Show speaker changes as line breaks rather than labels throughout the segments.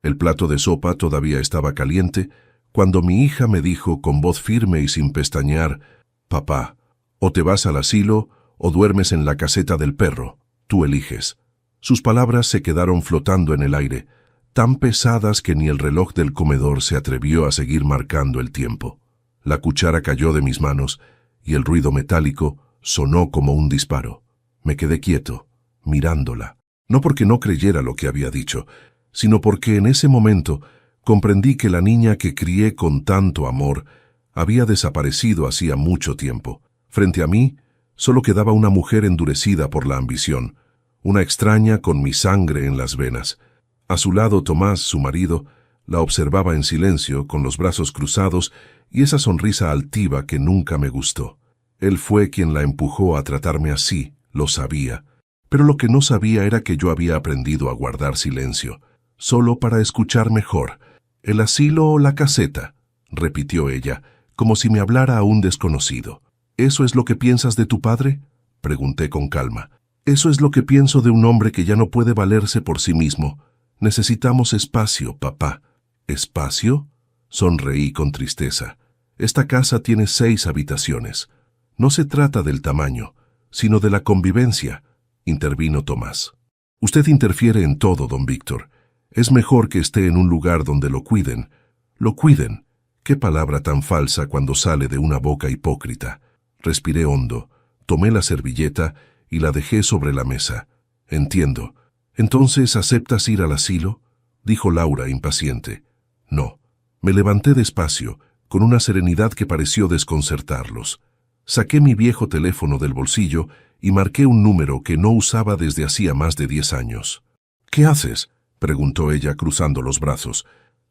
El plato de sopa todavía estaba caliente cuando mi hija me dijo con voz firme y sin pestañear: «Papá, o te vas al asilo o duermes en la caseta del perro. Tú eliges». Sus palabras se quedaron flotando en el aire, tan pesadas que ni el reloj del comedor se atrevió a seguir marcando el tiempo. La cuchara cayó de mis manos y el ruido metálico sonó como un disparo. Me quedé quieto, mirándola, no porque no creyera lo que había dicho, sino porque en ese momento comprendí que la niña que crié con tanto amor había desaparecido hacía mucho tiempo. Frente a mí solo quedaba una mujer endurecida por la ambición, una extraña con mi sangre en las venas. A su lado Tomás, su marido, la observaba en silencio, con los brazos cruzados y esa sonrisa altiva que nunca me gustó. Él fue quien la empujó a tratarme así, lo sabía. Pero lo que no sabía era que yo había aprendido a guardar silencio, solo para escuchar mejor. «¿El asilo o la caseta?», repitió ella, como si me hablara a un desconocido. «¿Eso es lo que piensas de tu padre?», pregunté con calma. «Eso es lo que pienso de un hombre que ya no puede valerse por sí mismo. Necesitamos espacio, papá». «¿Espacio?», sonreí con tristeza. «Esta casa tiene 6 habitaciones. No se trata del tamaño, sino de la convivencia», intervino Tomás. «Usted interfiere en todo, don Víctor. Es mejor que esté en un lugar donde lo cuiden». «Lo cuiden». Qué palabra tan falsa cuando sale de una boca hipócrita. Respiré hondo, tomé la servilleta y la dejé sobre la mesa. «Entiendo. ¿Entonces aceptas ir al asilo?», dijo Laura, impaciente. «No». Me levanté despacio, con una serenidad que pareció desconcertarlos. Saqué mi viejo teléfono del bolsillo y marqué un número que no usaba desde hacía más de 10 años. «¿Qué haces?», preguntó ella cruzando los brazos.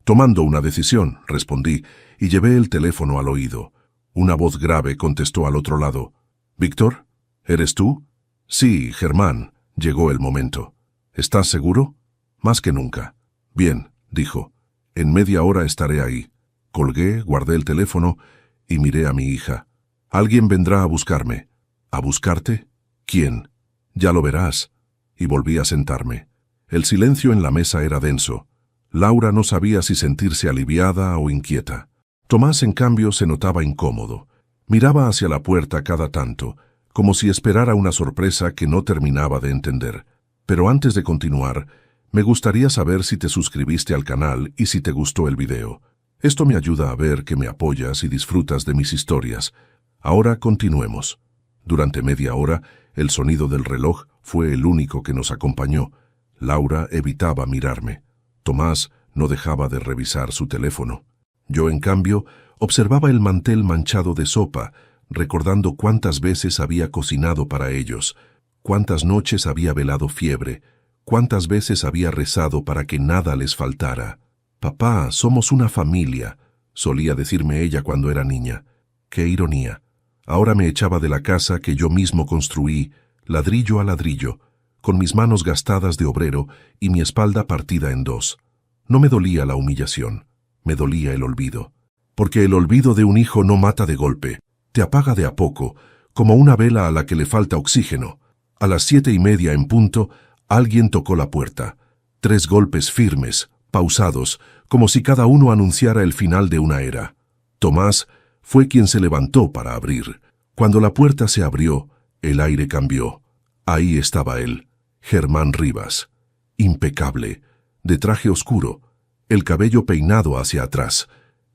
«Tomando una decisión», respondí, y llevé el teléfono al oído. Una voz grave contestó al otro lado. «¿Víctor? ¿Eres tú?». «Sí, Germán». Llegó el momento. «¿Estás seguro?». «Más que nunca». «Bien», dijo. «En media hora estaré ahí». Colgué, guardé el teléfono y miré a mi hija. «Alguien vendrá a buscarme». «¿A buscarte? ¿Quién?». «Ya lo verás». Y volví a sentarme. El silencio en la mesa era denso. Laura no sabía si sentirse aliviada o inquieta. Tomás, en cambio, se notaba incómodo. Miraba hacia la puerta cada tanto, como si esperara una sorpresa que no terminaba de entender. Pero antes de continuar, me gustaría saber si te suscribiste al canal y si te gustó el video. Esto me ayuda a ver que me apoyas y disfrutas de mis historias. Ahora continuemos. Durante media hora, el sonido del reloj fue el único que nos acompañó. Laura evitaba mirarme. Tomás no dejaba de revisar su teléfono. Yo, en cambio, observaba el mantel manchado de sopa, recordando cuántas veces había cocinado para ellos, cuántas noches había velado fiebre, cuántas veces había rezado para que nada les faltara. «Papá, somos una familia», solía decirme ella cuando era niña. Qué ironía. Ahora me echaba de la casa que yo mismo construí, ladrillo a ladrillo, con mis manos gastadas de obrero y mi espalda partida en 2. No me dolía la humillación, me dolía el olvido. Porque el olvido de un hijo no mata de golpe, te apaga de a poco, como una vela a la que le falta oxígeno. A las 7:30 en punto, alguien tocó la puerta. 3 golpes firmes, pausados, como si cada uno anunciara el final de una era. Tomás fue quien se levantó para abrir. Cuando la puerta se abrió, el aire cambió. Ahí estaba él, Germán Rivas, impecable, de traje oscuro, el cabello peinado hacia atrás,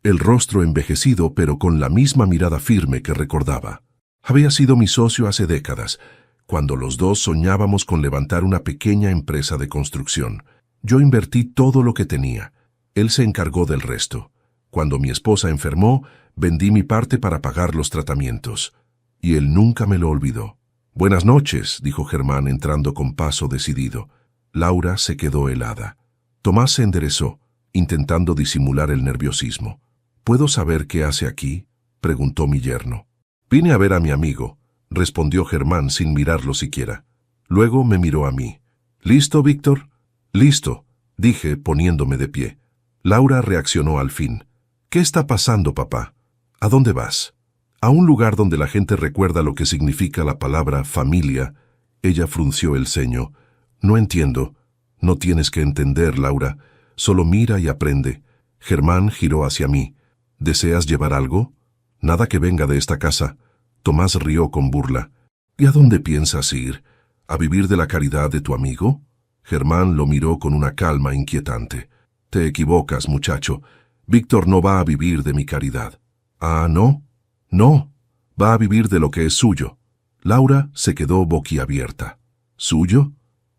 el rostro envejecido pero con la misma mirada firme que recordaba. Había sido mi socio hace décadas, cuando los dos soñábamos con levantar una pequeña empresa de construcción. Yo invertí todo lo que tenía. Él se encargó del resto. Cuando mi esposa enfermó, vendí mi parte para pagar los tratamientos. Y él nunca me lo olvidó. «Buenas noches», dijo Germán entrando con paso decidido. Laura se quedó helada. Tomás se enderezó, intentando disimular el nerviosismo. «¿Puedo saber qué hace aquí?», preguntó mi yerno. «Vine a ver a mi amigo», respondió Germán sin mirarlo siquiera. Luego me miró a mí. «¿Listo, Víctor?». «Listo», dije poniéndome de pie. Laura reaccionó al fin. «¿Qué está pasando, papá? ¿A dónde vas?». «A un lugar donde la gente recuerda lo que significa la palabra familia». Ella frunció el ceño. «No entiendo». «No tienes que entender, Laura. Solo mira y aprende. Germán giró hacia mí. ¿Deseas llevar algo? Nada que venga de esta casa. Tomás rió con burla. ¿Y a dónde piensas ir? ¿A vivir de la caridad de tu amigo? Germán lo miró con una calma inquietante. Te equivocas, muchacho. Víctor no va a vivir de mi caridad. ¿Ah, no? No. Va a vivir de lo que es suyo. Laura se quedó boquiabierta. ¿Suyo?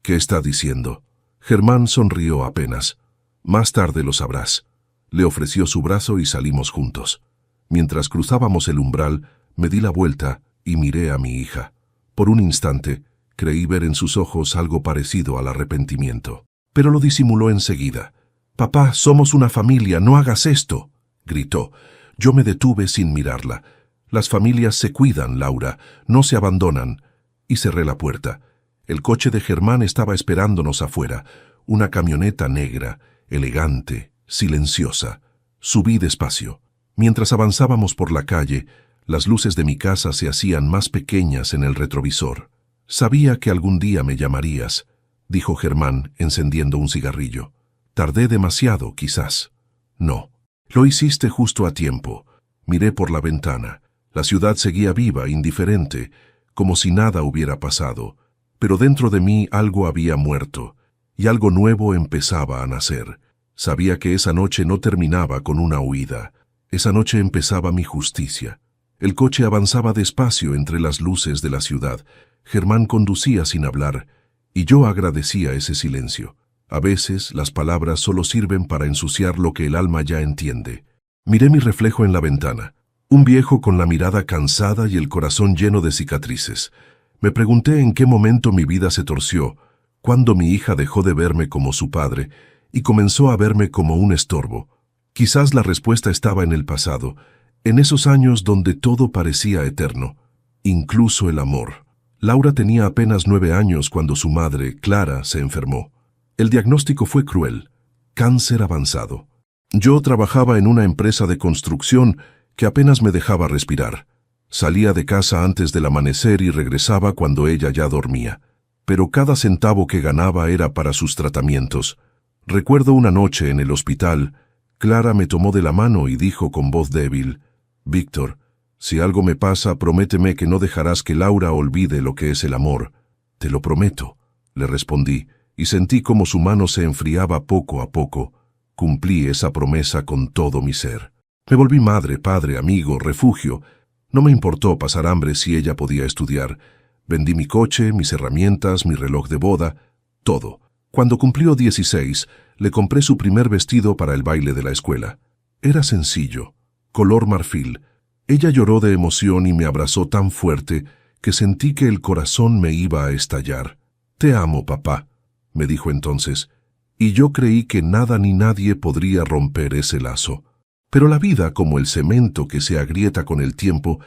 ¿Qué está diciendo? Germán sonrió apenas. Más tarde lo sabrás. Le ofreció su brazo y salimos juntos. Mientras cruzábamos el umbral, me di la vuelta y miré a mi hija. Por un instante, creí ver en sus ojos algo parecido al arrepentimiento. Pero lo disimuló enseguida. «Papá, somos una familia, no hagas esto», gritó. Yo me detuve sin mirarla. Las familias se cuidan, Laura, no se abandonan. Y cerré la puerta. El coche de Germán estaba esperándonos afuera, una camioneta negra, elegante, silenciosa. Subí despacio. Mientras avanzábamos por la calle, las luces de mi casa se hacían más pequeñas en el retrovisor. «Sabía que algún día me llamarías», dijo Germán, encendiendo un cigarrillo. «Tardé demasiado, quizás». «No, lo hiciste justo a tiempo». Miré por la ventana. La ciudad seguía viva, indiferente, como si nada hubiera pasado. Pero dentro de mí algo había muerto, y algo nuevo empezaba a nacer. Sabía que esa noche no terminaba con una huida. Esa noche empezaba mi justicia. El coche avanzaba despacio entre las luces de la ciudad. Germán conducía sin hablar, y yo agradecía ese silencio. A veces las palabras solo sirven para ensuciar lo que el alma ya entiende. Miré mi reflejo en la ventana. Un viejo con la mirada cansada y el corazón lleno de cicatrices. Me pregunté en qué momento mi vida se torció, cuándo mi hija dejó de verme como su padre y comenzó a verme como un estorbo. Quizás la respuesta estaba en el pasado, en esos años donde todo parecía eterno, incluso el amor. Laura tenía apenas 9 años cuando su madre, Clara, se enfermó. El diagnóstico fue cruel, cáncer avanzado. Yo trabajaba en una empresa de construcción que apenas me dejaba respirar. Salía de casa antes del amanecer y regresaba cuando ella ya dormía. Pero cada centavo que ganaba era para sus tratamientos. Recuerdo una noche en el hospital, Clara me tomó de la mano y dijo con voz débil: «Víctor, si algo me pasa, prométeme que no dejarás que Laura olvide lo que es el amor». «Te lo prometo», le respondí, y sentí como su mano se enfriaba poco a poco. Cumplí esa promesa con todo mi ser. Me volví madre, padre, amigo, refugio. No me importó pasar hambre si ella podía estudiar. Vendí mi coche, mis herramientas, mi reloj de boda, todo. Cuando cumplió 16, le compré su primer vestido para el baile de la escuela. Era sencillo, color marfil. Ella lloró de emoción y me abrazó tan fuerte que sentí que el corazón me iba a estallar. «Te amo, papá», me dijo entonces, y yo creí que nada ni nadie podría romper ese lazo. Pero la vida, como el cemento que se agrieta con el tiempo,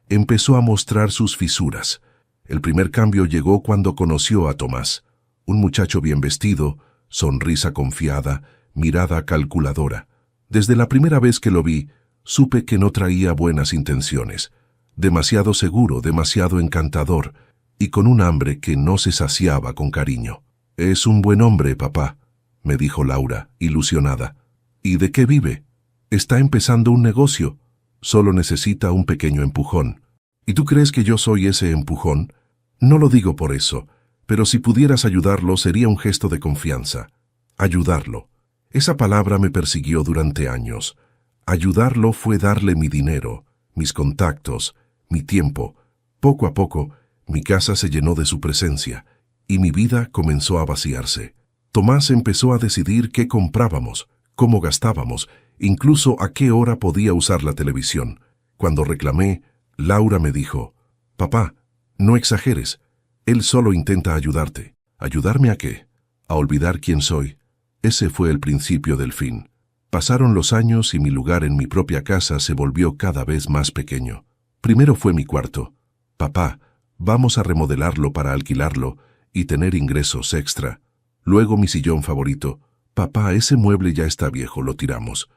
empezó a mostrar sus fisuras. El primer cambio llegó cuando conoció a Tomás, un muchacho bien vestido, sonrisa confiada, mirada calculadora. Desde la primera vez que lo vi, supe que no traía buenas intenciones. Demasiado seguro, demasiado encantador, y con un hambre que no se saciaba con cariño. «Es un buen hombre, papá», me dijo Laura, ilusionada. «¿Y de qué vive?» «Está empezando un negocio. Solo necesita un pequeño empujón». «¿Y tú crees que yo soy ese empujón?» «No lo digo por eso, pero si pudieras ayudarlo sería un gesto de confianza». Ayudarlo. Esa palabra me persiguió durante años. Ayudarlo fue darle mi dinero, mis contactos, mi tiempo. Poco a poco, mi casa se llenó de su presencia, y mi vida comenzó a vaciarse. Tomás empezó a decidir qué comprábamos, cómo gastábamos, incluso a qué hora podía usar la televisión. Cuando reclamé, Laura me dijo: «Papá, no exageres. Él solo intenta ayudarte». ¿Ayudarme a qué? A olvidar quién soy. Ese fue el principio del fin. Pasaron los años y mi lugar en mi propia casa se volvió cada vez más pequeño. Primero fue mi cuarto. «Papá, vamos a remodelarlo para alquilarlo y tener ingresos extra». Luego mi sillón favorito. «Papá, ese mueble ya está viejo, lo tiramos».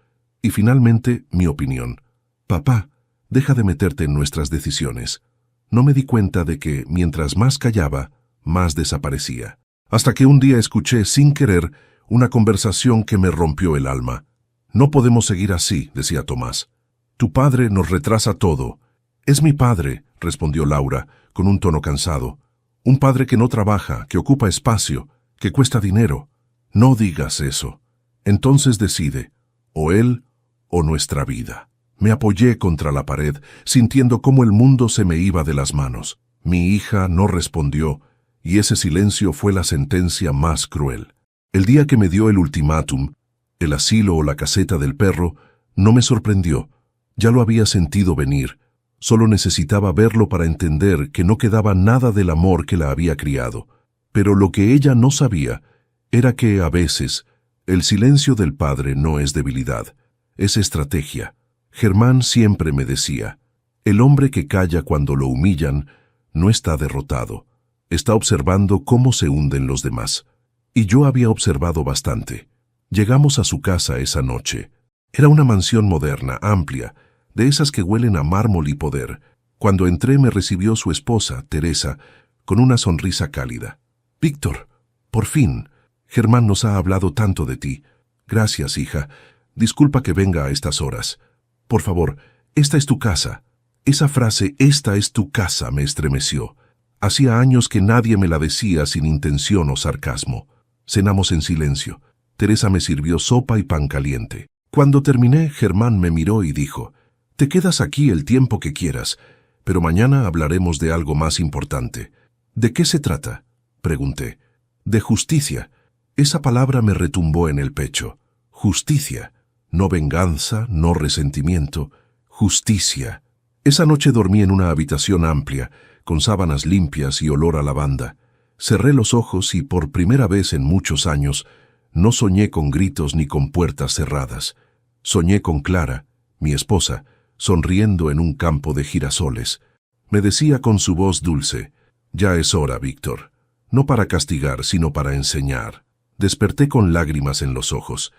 Y finalmente, mi opinión. «Papá, deja de meterte en nuestras decisiones». No me di cuenta de que, mientras más callaba, más desaparecía. Hasta que un día escuché, sin querer, una conversación que me rompió el alma. No podemos seguir así, decía Tomás. Tu padre nos retrasa todo. Es mi padre, respondió Laura, con un tono cansado. Un padre que no trabaja, que ocupa espacio, que cuesta dinero. No digas eso. Entonces decide, o él o nuestra vida. Me apoyé contra la pared, sintiendo cómo el mundo se me iba de las manos. Mi hija no respondió, y ese silencio fue la sentencia más cruel. El día que me dio el ultimátum, el asilo o la caseta del perro, no me sorprendió. Ya lo había sentido venir. Solo necesitaba verlo para entender que no quedaba nada del amor que la había criado. Pero lo que ella no sabía era que, a veces, el silencio del padre no es debilidad, es estrategia. Germán siempre me decía, el hombre que calla cuando lo humillan no está derrotado, está observando cómo se hunden los demás. Y yo había observado bastante. Llegamos a su casa esa noche. Era una mansión moderna, amplia, de esas que huelen a mármol y poder. Cuando entré me recibió su esposa, Teresa, con una sonrisa cálida. Víctor, por fin, Germán nos ha hablado tanto de ti. Gracias, hija. Disculpa que venga a estas horas. Por favor, esta es tu casa. Esa frase, esta es tu casa, me estremeció. Hacía años que nadie me la decía sin intención o sarcasmo. Cenamos en silencio. Teresa me sirvió sopa y pan caliente. Cuando terminé, Germán me miró y dijo, «Te quedas aquí el tiempo que quieras, pero mañana hablaremos de algo más importante». «¿De qué se trata?», pregunté. «De justicia». Esa palabra me retumbó en el pecho. Justicia. No venganza, no resentimiento. Justicia. Esa noche dormí en una habitación amplia, con sábanas limpias y olor a lavanda. Cerré los ojos y por primera vez en muchos años no soñé con gritos ni con puertas cerradas. Soñé con Clara, mi esposa, sonriendo en un campo de girasoles. Me decía con su voz dulce, «Ya es hora, Víctor. No para castigar, sino para enseñar». Desperté con lágrimas en los ojos,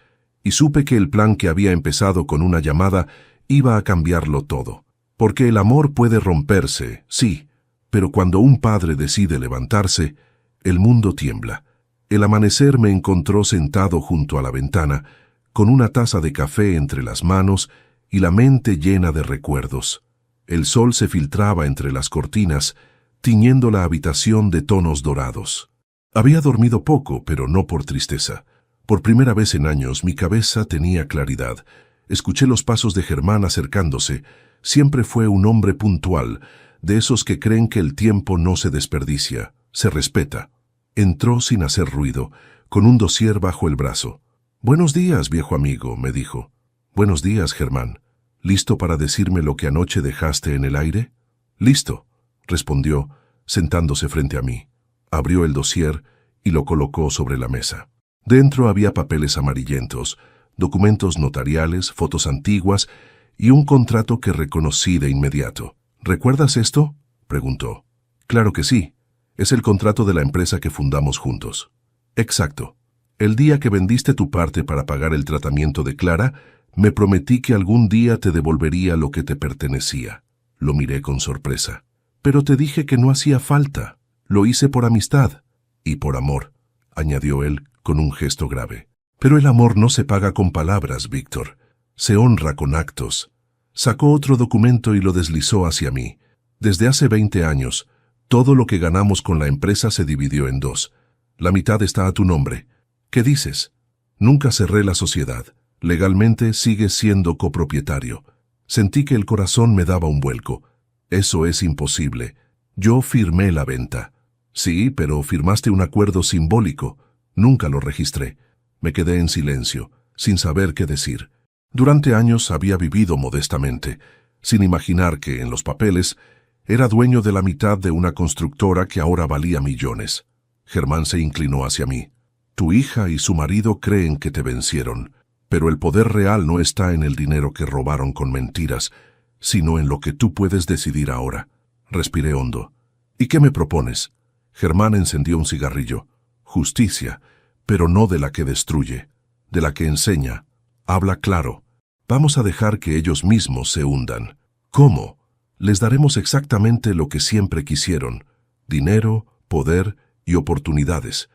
y supe que el plan que había empezado con una llamada iba a cambiarlo todo. Porque el amor puede romperse, sí, pero cuando un padre decide levantarse, el mundo tiembla. El amanecer me encontró sentado junto a la ventana, con una taza de café entre las manos y la mente llena de recuerdos. El sol se filtraba entre las cortinas, tiñendo la habitación de tonos dorados. Había dormido poco, pero no por tristeza. Por primera vez en años mi cabeza tenía claridad. Escuché los pasos de Germán acercándose. Siempre fue un hombre puntual, de esos que creen que el tiempo no se desperdicia, se respeta. Entró sin hacer ruido, con un dossier bajo el brazo. «Buenos días, viejo amigo», me dijo. «Buenos días, Germán. ¿Listo para decirme lo que anoche dejaste en el aire?» «Listo», respondió, sentándose frente a mí. Abrió el dossier y lo colocó sobre la mesa. Dentro había papeles amarillentos, documentos notariales, fotos antiguas y un contrato que reconocí de inmediato. «¿Recuerdas esto?», preguntó. «Claro que sí. Es el contrato de la empresa que fundamos juntos». «Exacto. El día que vendiste tu parte para pagar el tratamiento de Clara, me prometí que algún día te devolvería lo que te pertenecía». Lo miré con sorpresa. «Pero te dije que no hacía falta. Lo hice por amistad y por amor», añadió él con un gesto grave. «Pero el amor no se paga con palabras, Víctor. Se honra con actos». Sacó otro documento y lo deslizó hacia mí. «Desde hace 20 años, todo lo que ganamos con la empresa se dividió en 2. La mitad está a tu nombre. ¿Qué dices?» «Nunca cerré la sociedad. Legalmente sigues siendo copropietario». Sentí que el corazón me daba un vuelco. «Eso es imposible. Yo firmé la venta». «Sí, pero firmaste un acuerdo simbólico». «Nunca lo registré». Me quedé en silencio, sin saber qué decir. Durante años había vivido modestamente, sin imaginar que, en los papeles, era dueño de la mitad de una constructora que ahora valía millones. Germán se inclinó hacia mí. «Tu hija y su marido creen que te vencieron, pero el poder real no está en el dinero que robaron con mentiras, sino en lo que tú puedes decidir ahora». Respiré hondo. «¿Y qué me propones?». Germán encendió un cigarrillo. «Justicia, pero no de la que destruye, de la que enseña. Habla claro. Vamos a dejar que ellos mismos se hundan». «¿Cómo?». «Les daremos exactamente lo que siempre quisieron: dinero, poder y oportunidades.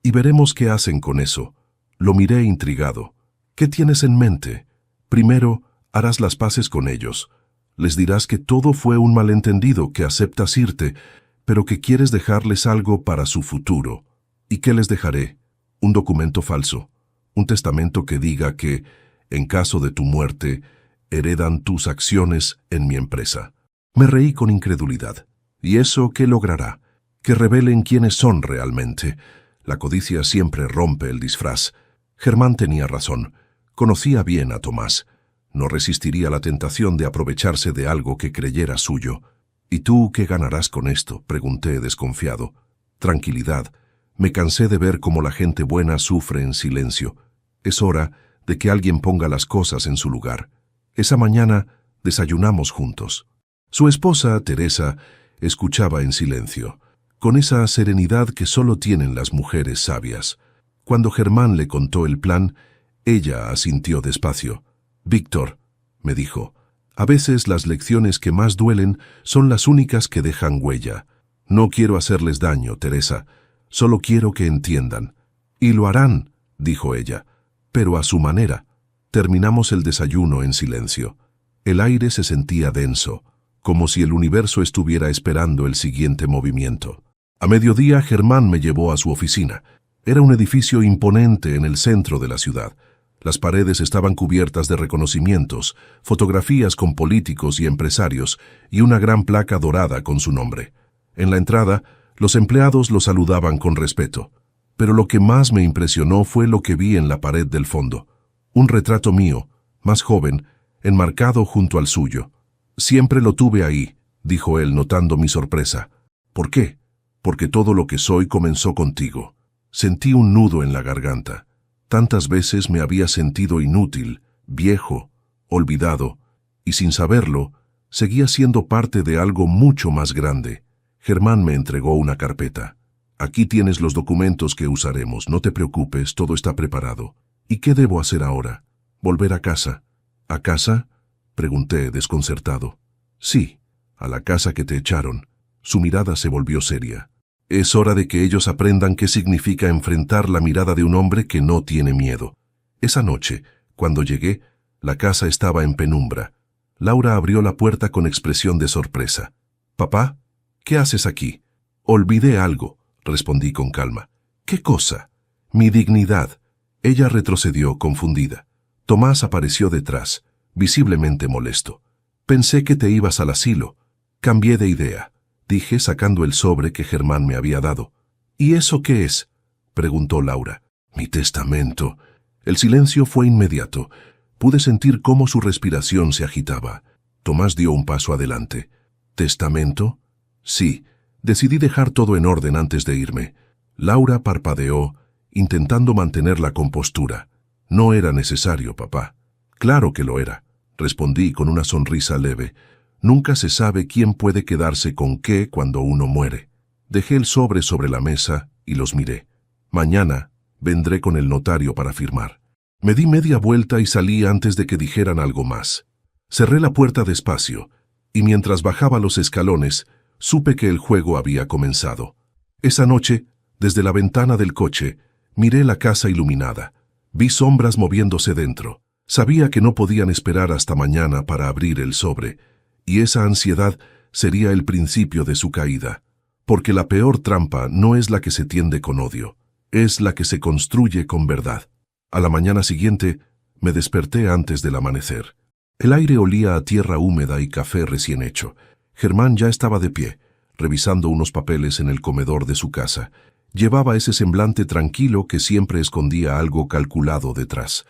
Y veremos qué hacen con eso. Lo miré intrigado. ¿Qué tienes en mente? Primero, harás las paces con ellos. Les dirás que todo fue un malentendido, que aceptas irte, pero que quieres dejarles algo para su futuro. ¿Y qué les dejaré? Un documento falso. Un testamento que diga que, en caso de tu muerte, heredan tus acciones en mi empresa. Me reí con incredulidad. ¿Y eso qué logrará? Que revelen quiénes son realmente. La codicia siempre rompe el disfraz. Germán tenía razón. Conocía bien a Tomás. No resistiría la tentación de aprovecharse de algo que creyera suyo. ¿Y tú qué ganarás con esto?, pregunté desconfiado. Tranquilidad. Me cansé de ver cómo la gente buena sufre en silencio. Es hora de que alguien ponga las cosas en su lugar. Esa mañana desayunamos juntos. Su esposa, Teresa, escuchaba en silencio, con esa serenidad que solo tienen las mujeres sabias. Cuando Germán le contó el plan, ella asintió despacio. «Víctor», me dijo, «a veces las lecciones que más duelen son las únicas que dejan huella. No quiero hacerles daño, Teresa, solo quiero que entiendan». «Y lo harán», dijo ella, «pero a su manera». Terminamos el desayuno en silencio. El aire se sentía denso, como si el universo estuviera esperando el siguiente movimiento. A mediodía, Germán me llevó a su oficina. Era un edificio imponente en el centro de la ciudad. Las paredes estaban cubiertas de reconocimientos, fotografías con políticos y empresarios, y una gran placa dorada con su nombre. En la entrada, los empleados lo saludaban con respeto. Pero lo que más me impresionó fue lo que vi en la pared del fondo. Un retrato mío, más joven, enmarcado junto al suyo. «Siempre lo tuve ahí», dijo él, notando mi sorpresa. «¿Por qué? Porque todo lo que soy comenzó contigo». Sentí un nudo en la garganta. Tantas veces me había sentido inútil, viejo, olvidado, y sin saberlo, seguía siendo parte de algo mucho más grande. Germán me entregó una carpeta. «Aquí tienes los documentos que usaremos, no te preocupes, todo está preparado». «¿Y qué debo hacer ahora? ¿Volver a casa?» «¿A casa?», pregunté desconcertado. «Sí, a la casa que te echaron». Su mirada se volvió seria. «Es hora de que ellos aprendan qué significa enfrentar la mirada de un hombre que no tiene miedo». Esa noche, cuando llegué, la casa estaba en penumbra. Laura abrió la puerta con expresión de sorpresa. «Papá, ¿qué haces aquí?» «Olvidé algo», respondí con calma. «¿Qué cosa?» «Mi dignidad». Ella retrocedió, confundida. Tomás apareció detrás, visiblemente molesto. «Pensé que te ibas al asilo». «Cambié de idea», dije, sacando el sobre que Germán me había dado. «¿Y eso qué es?», preguntó Laura. «Mi testamento». El silencio fue inmediato. Pude sentir cómo su respiración se agitaba. Tomás dio un paso adelante. «¿Testamento?» «Sí, decidí dejar todo en orden antes de irme». Laura parpadeó, intentando mantener la compostura. «No era necesario, papá». «Claro que lo era», respondí con una sonrisa leve. «Nunca se sabe quién puede quedarse con qué cuando uno muere». Dejé el sobre la mesa y los miré. «Mañana vendré con el notario para firmar». Me di media vuelta y salí antes de que dijeran algo más. Cerré la puerta despacio, y mientras bajaba los escalones, supe que el juego había comenzado. Esa noche, desde la ventana del coche, miré la casa iluminada. Vi sombras moviéndose dentro. Sabía que no podían esperar hasta mañana para abrir el sobre, y esa ansiedad sería el principio de su caída. Porque la peor trampa no es la que se tiende con odio, es la que se construye con verdad. A la mañana siguiente, me desperté antes del amanecer. El aire olía a tierra húmeda y café recién hecho. Germán ya estaba de pie, revisando unos papeles en el comedor de su casa. Llevaba ese semblante tranquilo que siempre escondía algo calculado detrás.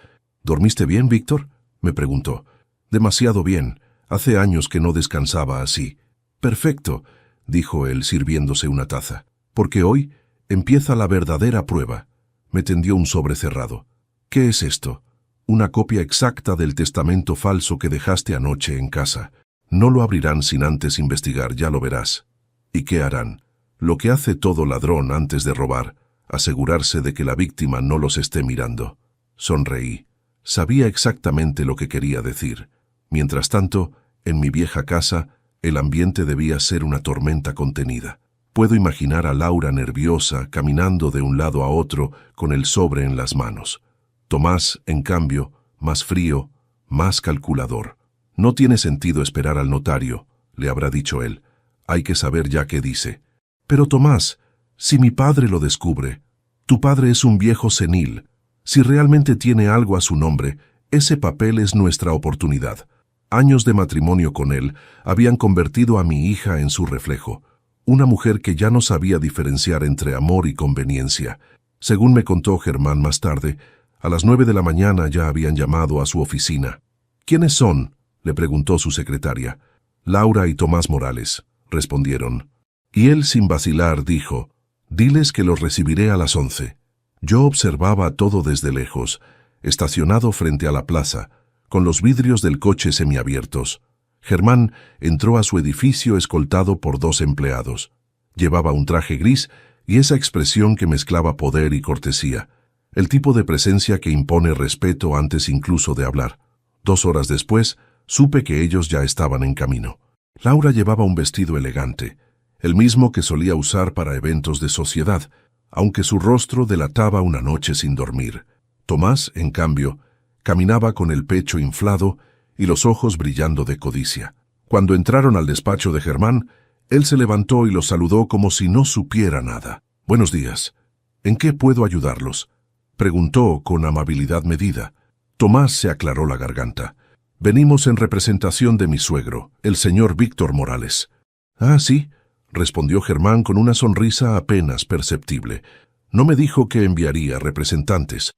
«¿Dormiste bien, Víctor?», me preguntó. «Demasiado bien. Hace años que no descansaba así». «Perfecto», dijo él sirviéndose una taza. «Porque hoy empieza la verdadera prueba». Me tendió un sobre cerrado. «¿Qué es esto?» «Una copia exacta del testamento falso que dejaste anoche en casa. No lo abrirán sin antes investigar, ya lo verás». «¿Y qué harán?» «Lo que hace todo ladrón antes de robar, asegurarse de que la víctima no los esté mirando». Sonreí. Sabía exactamente lo que quería decir. Mientras tanto, en mi vieja casa, el ambiente debía ser una tormenta contenida. Puedo imaginar a Laura nerviosa, caminando de un lado a otro, con el sobre en las manos. Tomás, en cambio, más frío, más calculador. No tiene sentido esperar al notario, le habrá dicho él. Hay que saber ya qué dice. Pero Tomás, si mi padre lo descubre, tu padre es un viejo senil. Si realmente tiene algo a su nombre, ese papel es nuestra oportunidad. Años de matrimonio con él habían convertido a mi hija en su reflejo, una mujer que ya no sabía diferenciar entre amor y conveniencia. Según me contó Germán más tarde, a las 9 de la mañana ya habían llamado a su oficina. ¿Quiénes son?, le preguntó su secretaria. Laura y Tomás Morales, respondieron. Y él, sin vacilar, dijo, diles que los recibiré a las 11. Yo observaba todo desde lejos, estacionado frente a la plaza, con los vidrios del coche semiabiertos. Germán entró a su edificio escoltado por 2 empleados. Llevaba un traje gris y esa expresión que mezclaba poder y cortesía, el tipo de presencia que impone respeto antes incluso de hablar. 2 horas después, supe que ellos ya estaban en camino. Laura llevaba un vestido elegante, el mismo que solía usar para eventos de sociedad, aunque su rostro delataba una noche sin dormir. Tomás, en cambio, caminaba con el pecho inflado y los ojos brillando de codicia. Cuando entraron al despacho de Germán, él se levantó y los saludó como si no supiera nada. «Buenos días. ¿En qué puedo ayudarlos?», preguntó con amabilidad medida. Tomás se aclaró la garganta. «Venimos en representación de mi suegro, el señor Víctor Morales». «Ah, sí», respondió Germán con una sonrisa apenas perceptible. «No me dijo que enviaría representantes».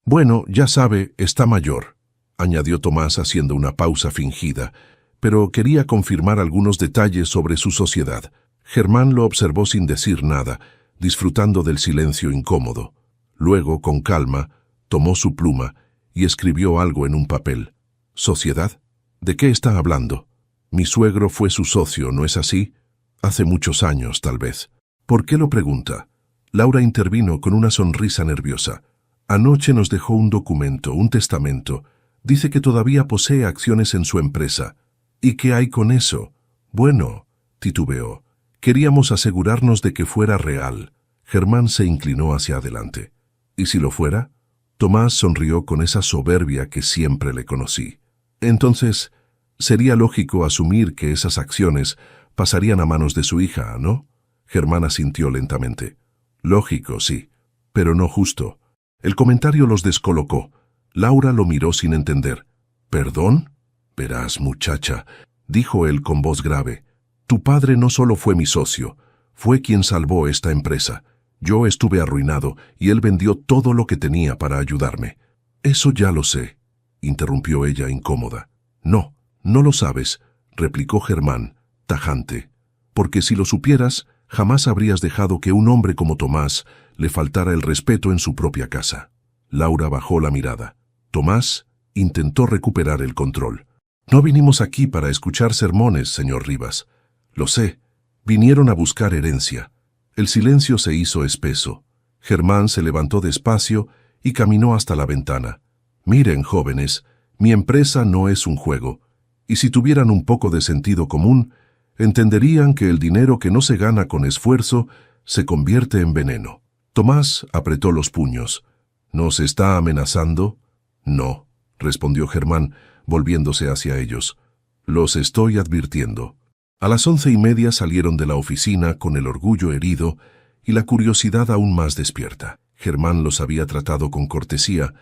«Bueno, ya sabe, está mayor», añadió Tomás haciendo una pausa fingida, pero quería confirmar algunos detalles sobre su sociedad. Germán lo observó sin decir nada, disfrutando del silencio incómodo. Luego, con calma, tomó su pluma y escribió algo en un papel. «¿Sociedad? ¿De qué está hablando? Mi suegro fue su socio, ¿no es así? Hace muchos años, tal vez». «¿Por qué lo pregunta?». Laura intervino con una sonrisa nerviosa. «Anoche nos dejó un documento, un testamento. Dice que todavía posee acciones en su empresa». «¿Y qué hay con eso?». «Bueno», titubeó, «queríamos asegurarnos de que fuera real». Germán se inclinó hacia adelante. «¿Y si lo fuera?». Tomás sonrió con esa soberbia que siempre le conocí. «Entonces, sería lógico asumir que esas acciones pasarían a manos de su hija, ¿no?». Germán asintió lentamente. «Lógico, sí, pero no justo». El comentario los descolocó. Laura lo miró sin entender. «¿Perdón?». «Verás, muchacha», dijo él con voz grave, «tu padre no solo fue mi socio, fue quien salvó esta empresa. Yo estuve arruinado y él vendió todo lo que tenía para ayudarme». «Eso ya lo sé», interrumpió ella incómoda. «No, no lo sabes», replicó Germán, tajante, «porque si lo supieras, jamás habrías dejado que un hombre como Tomás le faltara el respeto en su propia casa». Laura bajó la mirada. Tomás intentó recuperar el control. «No vinimos aquí para escuchar sermones, señor Rivas. Lo sé. Vinieron a buscar herencia». El silencio se hizo espeso. Germán se levantó despacio y caminó hasta la ventana. «Miren, jóvenes, mi empresa no es un juego, y si tuvieran un poco de sentido común, entenderían que el dinero que no se gana con esfuerzo se convierte en veneno». Tomás apretó los puños. «¿Nos está amenazando?». «No», respondió Germán, volviéndose hacia ellos. «Los estoy advirtiendo». A las 11:30 salieron de la oficina con el orgullo herido y la curiosidad aún más despierta. Germán los había tratado con cortesía,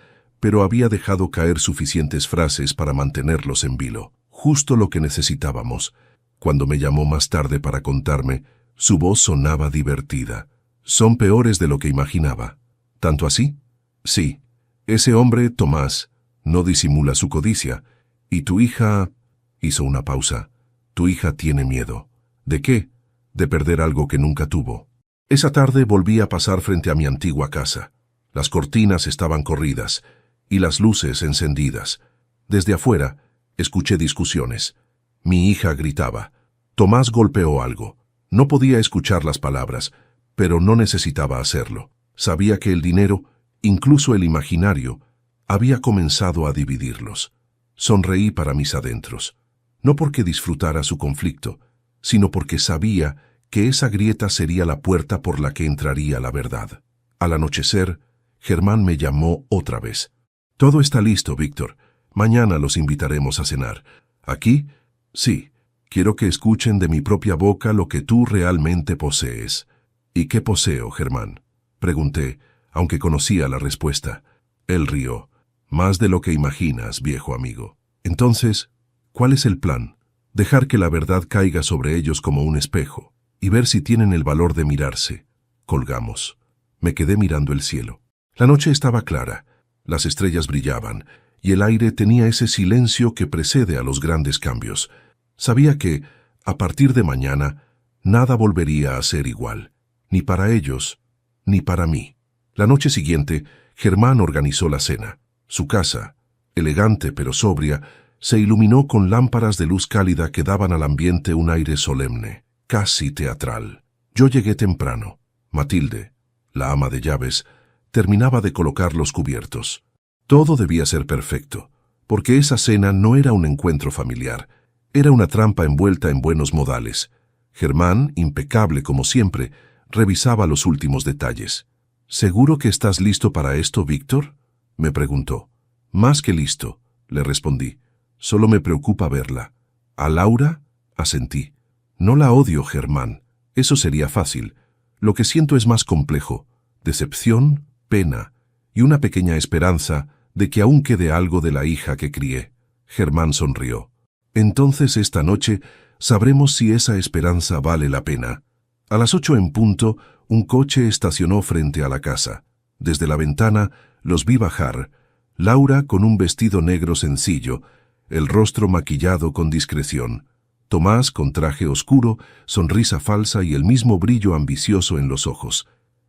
pero había dejado caer suficientes frases para mantenerlos en vilo. Justo lo que necesitábamos. Cuando me llamó más tarde para contarme, su voz sonaba divertida. «Son peores de lo que imaginaba». «¿Tanto así?». «Sí. Ese hombre, Tomás, no disimula su codicia. Y tu hija...». Hizo una pausa. «Tu hija tiene miedo». «¿De qué?». «De perder algo que nunca tuvo». Esa tarde volví a pasar frente a mi antigua casa. Las cortinas estaban corridas y las luces encendidas. Desde afuera, escuché discusiones. Mi hija gritaba. Tomás golpeó algo. No podía escuchar las palabras, pero no necesitaba hacerlo. Sabía que el dinero, incluso el imaginario, había comenzado a dividirlos. Sonreí para mis adentros. No porque disfrutara su conflicto, sino porque sabía que esa grieta sería la puerta por la que entraría la verdad. Al anochecer, Germán me llamó otra vez. Todo está listo, Víctor. Mañana los invitaremos a cenar. ¿Aquí? Sí. Quiero que escuchen de mi propia boca lo que tú realmente posees. ¿Y qué poseo, Germán? Pregunté, aunque conocía la respuesta. Él rió. Más de lo que imaginas, viejo amigo. Entonces, ¿cuál es el plan? Dejar que la verdad caiga sobre ellos como un espejo y ver si tienen el valor de mirarse. Colgamos. Me quedé mirando el cielo. La noche estaba clara, las estrellas brillaban y el aire tenía ese silencio que precede a los grandes cambios. Sabía que, a partir de mañana, nada volvería a ser igual, ni para ellos, ni para mí. La noche siguiente, Germán organizó la cena. Su casa, elegante pero sobria, se iluminó con lámparas de luz cálida que daban al ambiente un aire solemne, casi teatral. Yo llegué temprano. Matilde, la ama de llaves, terminaba de colocar los cubiertos. Todo debía ser perfecto, porque esa cena no era un encuentro familiar, era una trampa envuelta en buenos modales. Germán, impecable como siempre, revisaba los últimos detalles. ¿Seguro que estás listo para esto, Víctor?, me preguntó. Más que listo, le respondí. Solo me preocupa verla. ¿A Laura? Asentí. No la odio, Germán. Eso sería fácil. Lo que siento es más complejo. Decepción, pena y una pequeña esperanza de que aún quede algo de la hija que crié. Germán sonrió. Entonces esta noche sabremos si esa esperanza vale la pena. A las 8 en punto, un coche estacionó frente a la casa. Desde la ventana los vi bajar. Laura con un vestido negro sencillo, el rostro maquillado con discreción. Tomás con traje oscuro, sonrisa falsa y el mismo brillo ambicioso en los ojos.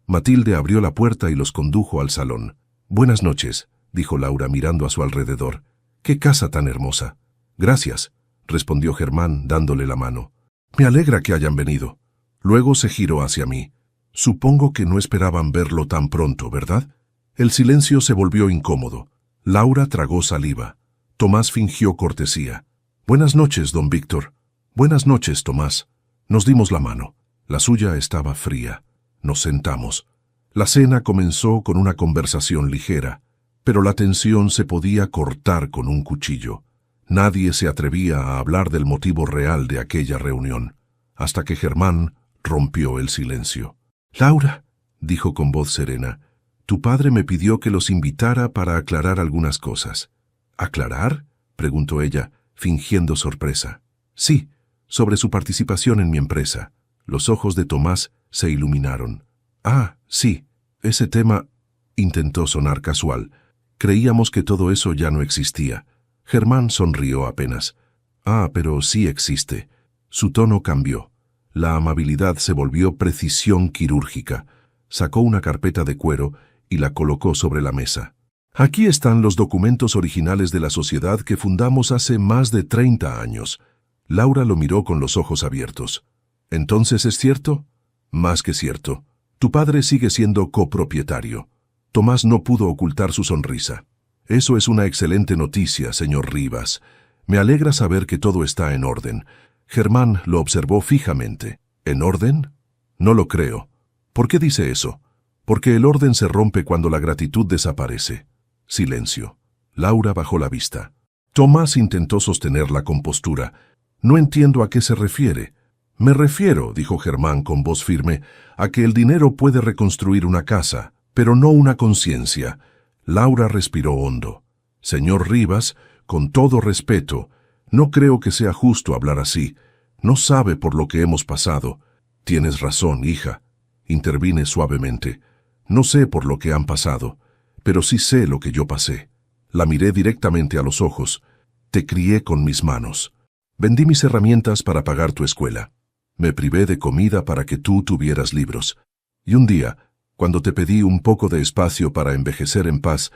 Matilde abrió la puerta y los condujo al salón. «Buenas noches», dijo Laura mirando a su alrededor. «¡Qué casa tan hermosa!». «Gracias», respondió Germán dándole la mano. «Me alegra que hayan venido». Luego se giró hacia mí. «Supongo que no esperaban verlo tan pronto, ¿verdad?». El silencio se volvió incómodo. Laura tragó saliva. Tomás fingió cortesía. «Buenas noches, don Víctor». «Buenas noches, Tomás». Nos dimos la mano. La suya estaba fría. Nos sentamos. La cena comenzó con una conversación ligera, pero la tensión se podía cortar con un cuchillo. Nadie se atrevía a hablar del motivo real de aquella reunión, hasta que Germán rompió el silencio. «Laura», dijo con voz serena, «tu padre me pidió que los invitara para aclarar algunas cosas». «¿Aclarar?», preguntó ella, fingiendo sorpresa. «Sí, sobre su participación en mi empresa». Los ojos de Tomás se iluminaron. «Ah, sí, ese tema…» Intentó sonar casual. Creíamos que todo eso ya no existía. Germán sonrió apenas. «Ah, pero sí existe». Su tono cambió. La amabilidad se volvió precisión quirúrgica. Sacó una carpeta de cuero y la colocó sobre la mesa. «Aquí están los documentos originales de la sociedad que fundamos hace más de 30 años». Laura lo miró con los ojos abiertos. «¿Entonces es cierto?». «Más que cierto. Tu padre sigue siendo copropietario». Tomás no pudo ocultar su sonrisa. «Eso es una excelente noticia, señor Rivas. Me alegra saber que todo está en orden». Germán lo observó fijamente. «¿En orden?». «No lo creo». «¿Por qué dice eso?». «Porque el orden se rompe cuando la gratitud desaparece». Silencio. Laura bajó la vista. Tomás intentó sostener la compostura. «No entiendo a qué se refiere». «Me refiero», dijo Germán con voz firme, «a que el dinero puede reconstruir una casa, pero no una conciencia». Laura respiró hondo. «Señor Rivas, con todo respeto, no creo que sea justo hablar así. No sabe por lo que hemos pasado». «Tienes razón, hija», intervine suavemente. «No sé por lo que han pasado, pero sí sé lo que yo pasé». La miré directamente a los ojos. «Te crié con mis manos. Vendí mis herramientas para pagar tu escuela. Me privé de comida para que tú tuvieras libros. Y un día, cuando te pedí un poco de espacio para envejecer en paz,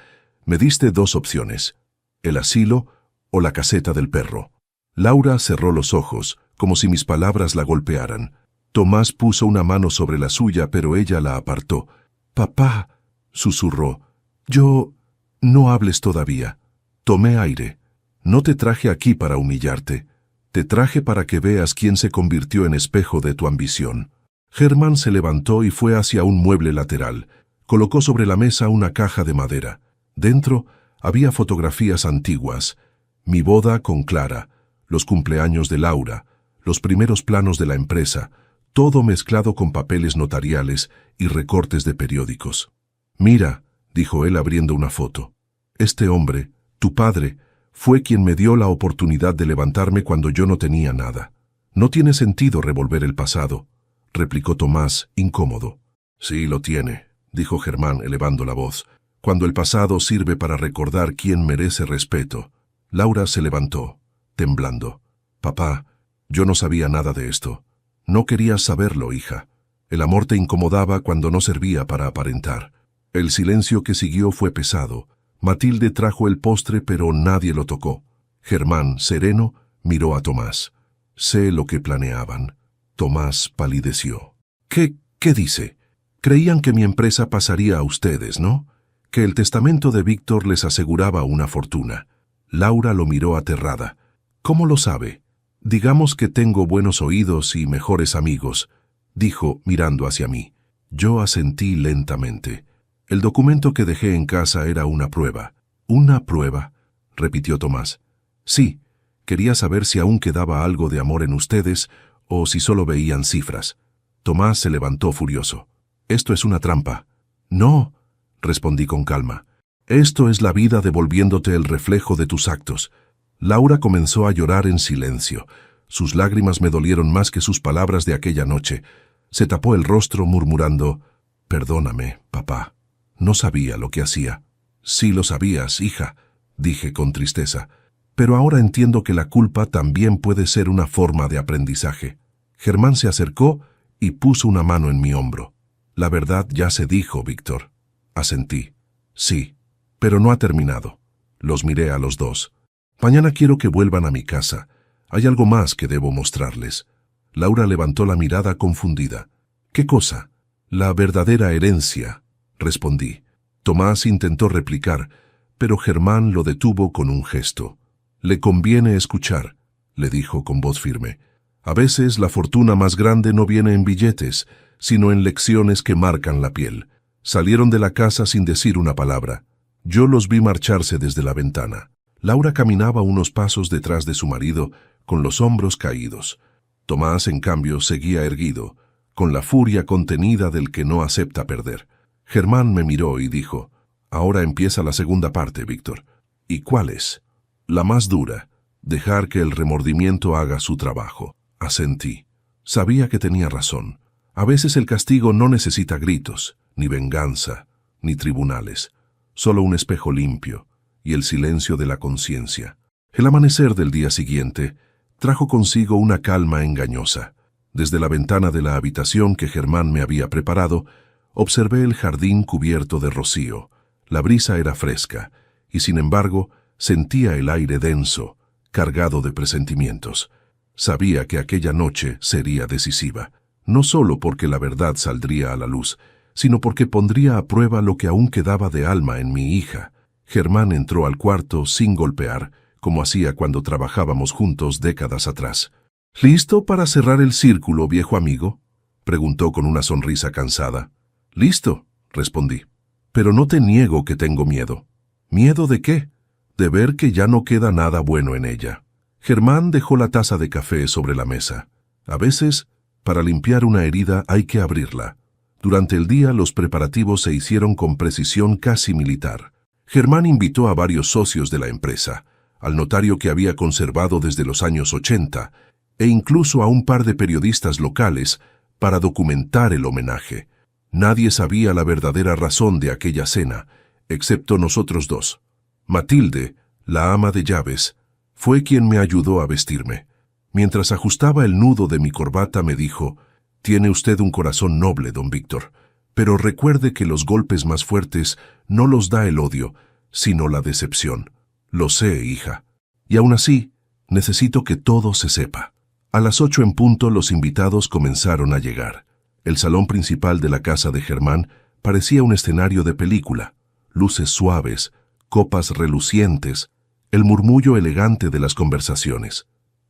me diste 2 opciones: el asilo o la caseta del perro». Laura cerró los ojos, como si mis palabras la golpearan. Tomás puso una mano sobre la suya, pero ella la apartó. «Papá», susurró, «yo…». «No hables todavía». Tomé aire. «No te traje aquí para humillarte. Te traje para que veas quién se convirtió en espejo de tu ambición». Germán se levantó y fue hacia un mueble lateral. Colocó sobre la mesa una caja de madera. Dentro Había fotografías antiguas, mi boda con Clara, los cumpleaños de Laura, los primeros planos de la empresa, todo mezclado con papeles notariales y recortes de periódicos. «Mira», dijo él abriendo una foto. «Este hombre, tu padre, fue quien me dio la oportunidad de levantarme cuando yo no tenía nada». «No tiene sentido revolver el pasado», replicó Tomás, incómodo. «Sí lo tiene», dijo Germán elevando la voz. «Cuando el pasado sirve para recordar quién merece respeto». Laura se levantó, temblando. «Papá, yo no sabía nada de esto. No querías saberlo, hija. El amor te incomodaba cuando no servía para aparentar». El silencio que siguió fue pesado. Matilde trajo el postre, pero nadie lo tocó. Germán, sereno, miró a Tomás. «Sé lo que planeaban». Tomás palideció. ¿Qué dice? Creían que mi empresa pasaría a ustedes, ¿no? Que el testamento de Víctor les aseguraba una fortuna. Laura lo miró aterrada. «¿Cómo lo sabe?» «Digamos que tengo buenos oídos y mejores amigos», dijo mirando hacia mí. Yo asentí lentamente. El documento que dejé en casa era una prueba. «¿Una prueba?», repitió Tomás. «Sí, quería saber si aún quedaba algo de amor en ustedes o si solo veían cifras». Tomás se levantó furioso. «Esto es una trampa». «No», respondí con calma. «Esto es la vida devolviéndote el reflejo de tus actos». Laura comenzó a llorar en silencio. Sus lágrimas me dolieron más que sus palabras de aquella noche. Se tapó el rostro murmurando: «Perdóname, papá. No sabía lo que hacía». «Sí lo sabías, hija», dije con tristeza. «Pero ahora entiendo que la culpa también puede ser una forma de aprendizaje». Germán se acercó y puso una mano en mi hombro. «La verdad ya se dijo, Víctor». Asentí. «Sí, pero no ha terminado». Los miré a los dos. «Mañana quiero que vuelvan a mi casa. Hay algo más que debo mostrarles». Laura levantó la mirada confundida. «¿Qué cosa?» «La verdadera herencia», respondí. Tomás intentó replicar, pero Germán lo detuvo con un gesto. «Le conviene escuchar», le dijo con voz firme. «A veces la fortuna más grande no viene en billetes, sino en lecciones que marcan la piel». Salieron de la casa sin decir una palabra. Yo los vi marcharse desde la ventana. Laura caminaba unos pasos detrás de su marido, con los hombros caídos. Tomás, en cambio, seguía erguido, con la furia contenida del que no acepta perder. Germán me miró y dijo: «Ahora empieza la segunda parte, Víctor». «¿Y cuál es?» «La más dura, dejar que el remordimiento haga su trabajo». Asentí. Sabía que tenía razón. A veces el castigo no necesita gritos, ni venganza, ni tribunales. Solo un espejo limpio y el silencio de la conciencia. El amanecer del día siguiente trajo consigo una calma engañosa. Desde la ventana de la habitación que Germán me había preparado, observé el jardín cubierto de rocío. La brisa era fresca, y sin embargo sentía el aire denso, cargado de presentimientos. Sabía que aquella noche sería decisiva, no solo porque la verdad saldría a la luz, sino porque pondría a prueba lo que aún quedaba de alma en mi hija. Germán entró al cuarto sin golpear, como hacía cuando trabajábamos juntos décadas atrás. «¿Listo para cerrar el círculo, viejo amigo?», preguntó con una sonrisa cansada. «Listo», respondí. «Pero no te niego que tengo miedo». «¿Miedo de qué?» «De ver que ya no queda nada bueno en ella». Germán dejó la taza de café sobre la mesa. A veces, para limpiar una herida hay que abrirla. Durante el día los preparativos se hicieron con precisión casi militar. Germán invitó a varios socios de la empresa, al notario que había conservado desde los años 80, e incluso a un par de periodistas locales para documentar el homenaje. Nadie sabía la verdadera razón de aquella cena, excepto nosotros dos. Matilde, la ama de llaves, fue quien me ayudó a vestirme. Mientras ajustaba el nudo de mi corbata me dijo: «Tiene usted un corazón noble, don Víctor, pero recuerde que los golpes más fuertes no los da el odio, sino la decepción». «Lo sé, hija. Y aún así, necesito que todo se sepa». A las 8 en punto los invitados comenzaron a llegar. El salón principal de la casa de Germán parecía un escenario de película. Luces suaves, copas relucientes, el murmullo elegante de las conversaciones.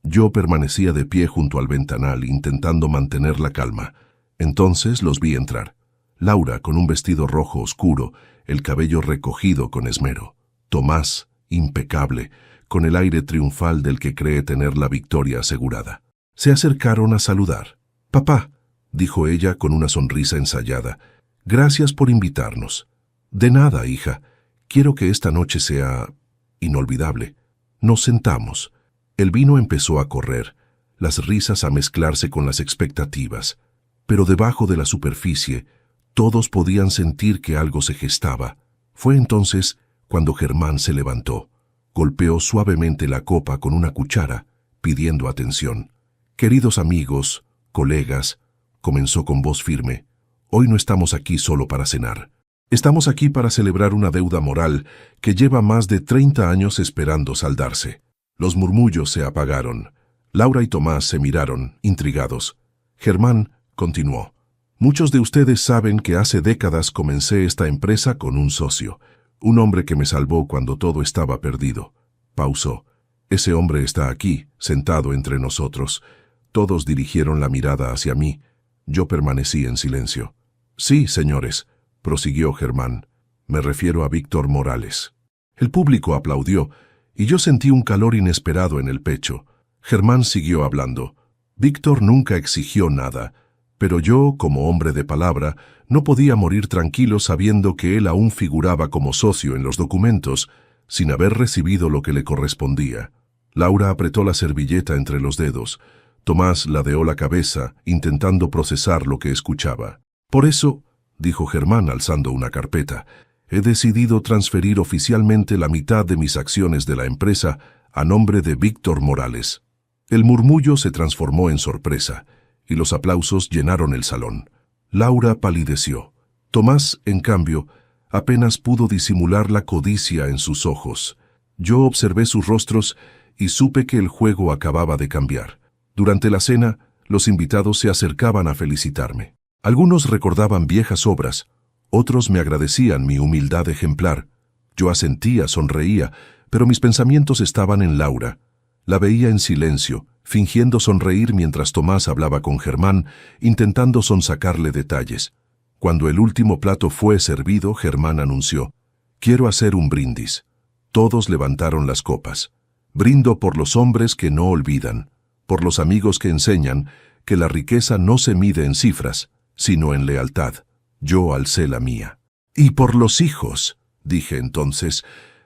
Yo permanecía de pie junto al ventanal intentando mantener la calma. Entonces los vi entrar. Laura con un vestido rojo oscuro, el cabello recogido con esmero. Tomás, impecable, con el aire triunfal del que cree tener la victoria asegurada. Se acercaron a saludar. «Papá», dijo ella con una sonrisa ensayada, «gracias por invitarnos». «De nada, hija. Quiero que esta noche sea inolvidable». Nos sentamos. El vino empezó a correr, las risas a mezclarse con las expectativas, pero debajo de la superficie todos podían sentir que algo se gestaba. Fue entonces cuando Germán se levantó, golpeó suavemente la copa con una cuchara, pidiendo atención. «Queridos amigos, colegas», comenzó con voz firme, «hoy no estamos aquí solo para cenar. Estamos aquí para celebrar una deuda moral que lleva más de 30 años esperando saldarse». Los murmullos se apagaron. Laura y Tomás se miraron, intrigados. Germán continuó. «Muchos de ustedes saben que hace décadas comencé esta empresa con un socio, un hombre que me salvó cuando todo estaba perdido». Pausó. «Ese hombre está aquí, sentado entre nosotros». Todos dirigieron la mirada hacia mí. Yo permanecí en silencio. «Sí, señores», prosiguió Germán, «me refiero a Víctor Morales». El público aplaudió, y yo sentí un calor inesperado en el pecho. Germán siguió hablando. «Víctor nunca exigió nada, pero yo, como hombre de palabra, no podía morir tranquilo sabiendo que él aún figuraba como socio en los documentos, sin haber recibido lo que le correspondía». Laura apretó la servilleta entre los dedos. Tomás ladeó la cabeza, intentando procesar lo que escuchaba. «Por eso», dijo Germán alzando una carpeta, «he decidido transferir oficialmente la mitad de mis acciones de la empresa a nombre de Víctor Morales». El murmullo se transformó en sorpresa, y los aplausos llenaron el salón. Laura palideció. Tomás, en cambio, apenas pudo disimular la codicia en sus ojos. Yo observé sus rostros y supe que el juego acababa de cambiar. Durante la cena, los invitados se acercaban a felicitarme. Algunos recordaban viejas obras, otros me agradecían mi humildad ejemplar. Yo asentía, sonreía, pero mis pensamientos estaban en Laura. La veía en silencio, fingiendo sonreír mientras Tomás hablaba con Germán, intentando sonsacarle detalles. Cuando el último plato fue servido, Germán anunció: «Quiero hacer un brindis». Todos levantaron las copas. «Brindo por los hombres que no olvidan, por los amigos que enseñan que la riqueza no se mide en cifras, sino en lealtad». Yo alcé la mía. «Y por los hijos», dije entonces,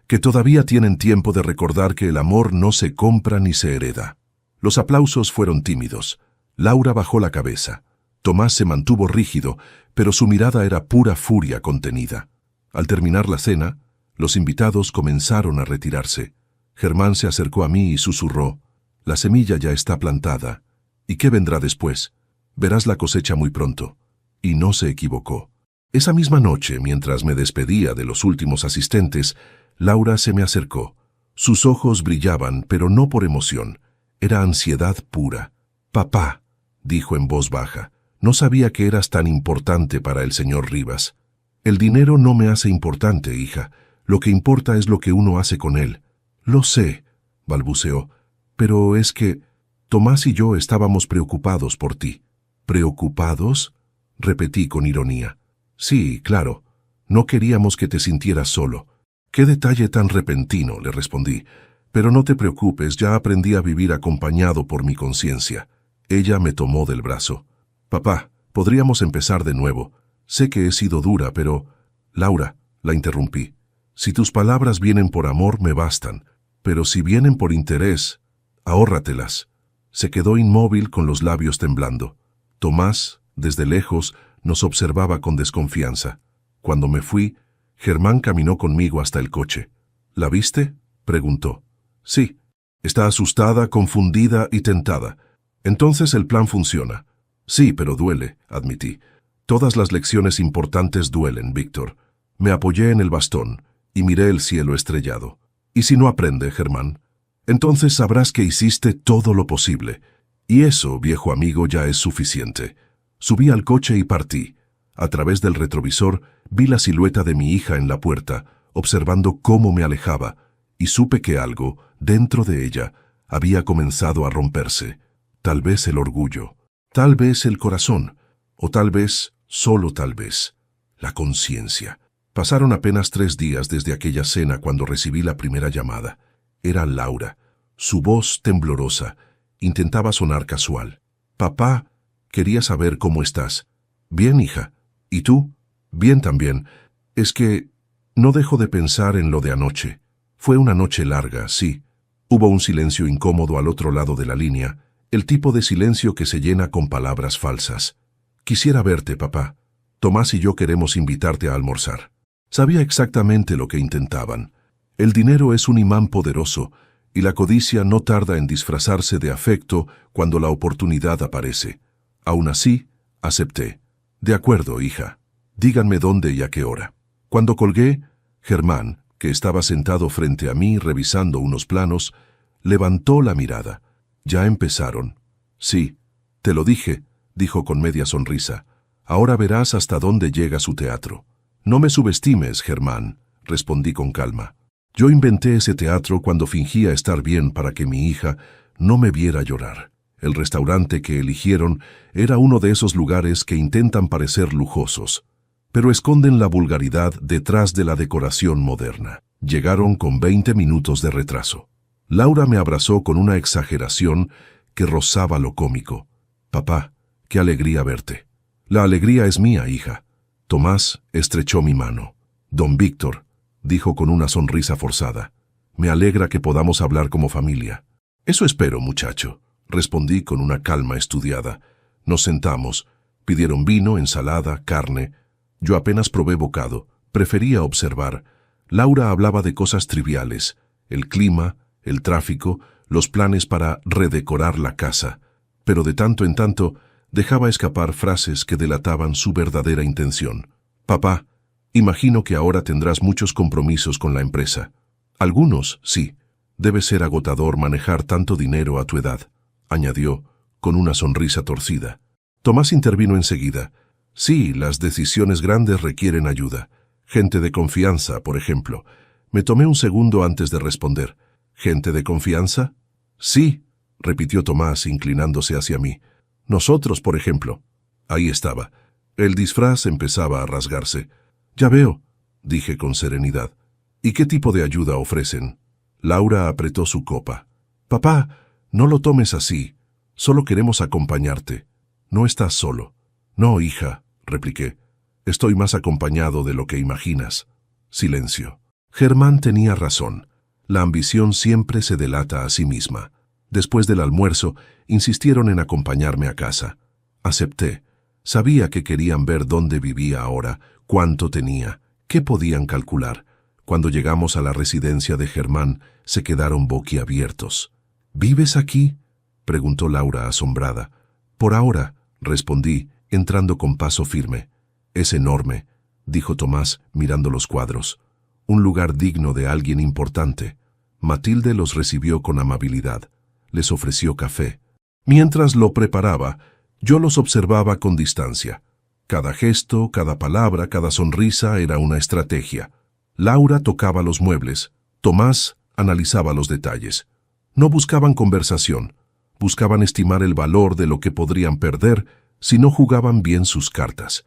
«que todavía tienen tiempo de recordar que el amor no se compra ni se hereda». Los aplausos fueron tímidos. Laura bajó la cabeza. Tomás se mantuvo rígido, pero su mirada era pura furia contenida. Al terminar la cena, los invitados comenzaron a retirarse. Germán se acercó a mí y susurró: «La semilla ya está plantada. ¿Y qué vendrá después? Verás la cosecha muy pronto». Y no se equivocó. Esa misma noche, mientras me despedía de los últimos asistentes, Laura se me acercó. Sus ojos brillaban, pero no por emoción. Era ansiedad pura. «Papá», dijo en voz baja, «no sabía que eras tan importante para el señor Rivas». «El dinero no me hace importante, hija. Lo que importa es lo que uno hace con él». «Lo sé», balbuceó, «pero es que Tomás y yo estábamos preocupados por ti». «¿Preocupados?», repetí con ironía. «Sí, claro. No queríamos que te sintieras solo». «Qué detalle tan repentino», le respondí. «Pero no te preocupes, ya aprendí a vivir acompañado por mi conciencia». Ella me tomó del brazo. «Papá, podríamos empezar de nuevo. Sé que he sido dura, pero...» «Laura», la interrumpí, «si tus palabras vienen por amor, me bastan. Pero si vienen por interés, ahórratelas». Se quedó inmóvil con los labios temblando. Tomás, desde lejos, nos observaba con desconfianza. Cuando me fui, Germán caminó conmigo hasta el coche. «¿La viste?», preguntó. «Sí. Está asustada, confundida y tentada. Entonces el plan funciona». «Sí, pero duele», admití. «Todas las lecciones importantes duelen, Víctor». Me apoyé en el bastón y miré el cielo estrellado. «¿Y si no aprende, Germán? Entonces sabrás que hiciste todo lo posible. Y eso, viejo amigo, ya es suficiente». Subí al coche y partí. A través del retrovisor vi la silueta de mi hija en la puerta, observando cómo me alejaba, y supe que algo, dentro de ella, había comenzado a romperse. Tal vez el orgullo, tal vez el corazón, o tal vez, solo tal vez, la conciencia. Pasaron apenas 3 días desde aquella cena cuando recibí la primera llamada. Era Laura. Su voz temblorosa intentaba sonar casual. «Papá, quería saber cómo estás». «Bien, hija. ¿Y tú?» «Bien también. Es que no dejo de pensar en lo de anoche. Fue una noche larga, sí». Hubo un silencio incómodo al otro lado de la línea, el tipo de silencio que se llena con palabras falsas. «Quisiera verte, papá. Tomás y yo queremos invitarte a almorzar». Sabía exactamente lo que intentaban. El dinero es un imán poderoso, y la codicia no tarda en disfrazarse de afecto cuando la oportunidad aparece. Aún así, acepté. «De acuerdo, hija. Díganme dónde y a qué hora». Cuando colgué, Germán, que estaba sentado frente a mí revisando unos planos, levantó la mirada. «¿Ya empezaron?» «Sí, te lo dije», dijo con media sonrisa. «Ahora verás hasta dónde llega su teatro». «No me subestimes, Germán», respondí con calma. «Yo inventé ese teatro cuando fingía estar bien para que mi hija no me viera llorar. El restaurante que eligieron era uno de esos lugares que intentan parecer lujosos, pero esconden la vulgaridad detrás de la decoración moderna». Llegaron con 20 minutos de retraso. Laura me abrazó con una exageración que rozaba lo cómico. «Papá, qué alegría verte». «La alegría es mía, hija». Tomás estrechó mi mano. «Don Víctor», dijo con una sonrisa forzada, «me alegra que podamos hablar como familia». «Eso espero, muchacho», respondí con una calma estudiada. Nos sentamos, pidieron vino, ensalada, carne. Yo apenas probé bocado, prefería observar. Laura hablaba de cosas triviales, el clima, el tráfico, los planes para redecorar la casa, pero de tanto en tanto dejaba escapar frases que delataban su verdadera intención. «Papá, imagino que ahora tendrás muchos compromisos con la empresa». «Algunos, sí. Debe ser agotador manejar tanto dinero a tu edad», añadió, con una sonrisa torcida. Tomás intervino enseguida. «Sí, las decisiones grandes requieren ayuda. Gente de confianza, por ejemplo». Me tomé un segundo antes de responder. «¿Gente de confianza?» «Sí», repitió Tomás, inclinándose hacia mí. «Nosotros, por ejemplo». Ahí estaba. El disfraz empezaba a rasgarse. «Ya veo», dije con serenidad. «¿Y qué tipo de ayuda ofrecen?» Laura apretó su copa. «Papá, no lo tomes así. Solo queremos acompañarte. No estás solo». «No, hija», repliqué. «Estoy más acompañado de lo que imaginas». Silencio. Germán tenía razón. La ambición siempre se delata a sí misma. Después del almuerzo, insistieron en acompañarme a casa. Acepté. Sabía que querían ver dónde vivía ahora, cuánto tenía, qué podían calcular. Cuando llegamos a la residencia de Germán, se quedaron boquiabiertos. «¿Vives aquí?», preguntó Laura asombrada. «Por ahora», respondí, entrando con paso firme. «Es enorme», dijo Tomás, mirando los cuadros. «Un lugar digno de alguien importante». Matilde los recibió con amabilidad. Les ofreció café. Mientras lo preparaba, yo los observaba con distancia. Cada gesto, cada palabra, cada sonrisa era una estrategia. Laura tocaba los muebles. Tomás analizaba los detalles. No buscaban conversación. Buscaban estimar el valor de lo que podrían perder si no jugaban bien sus cartas.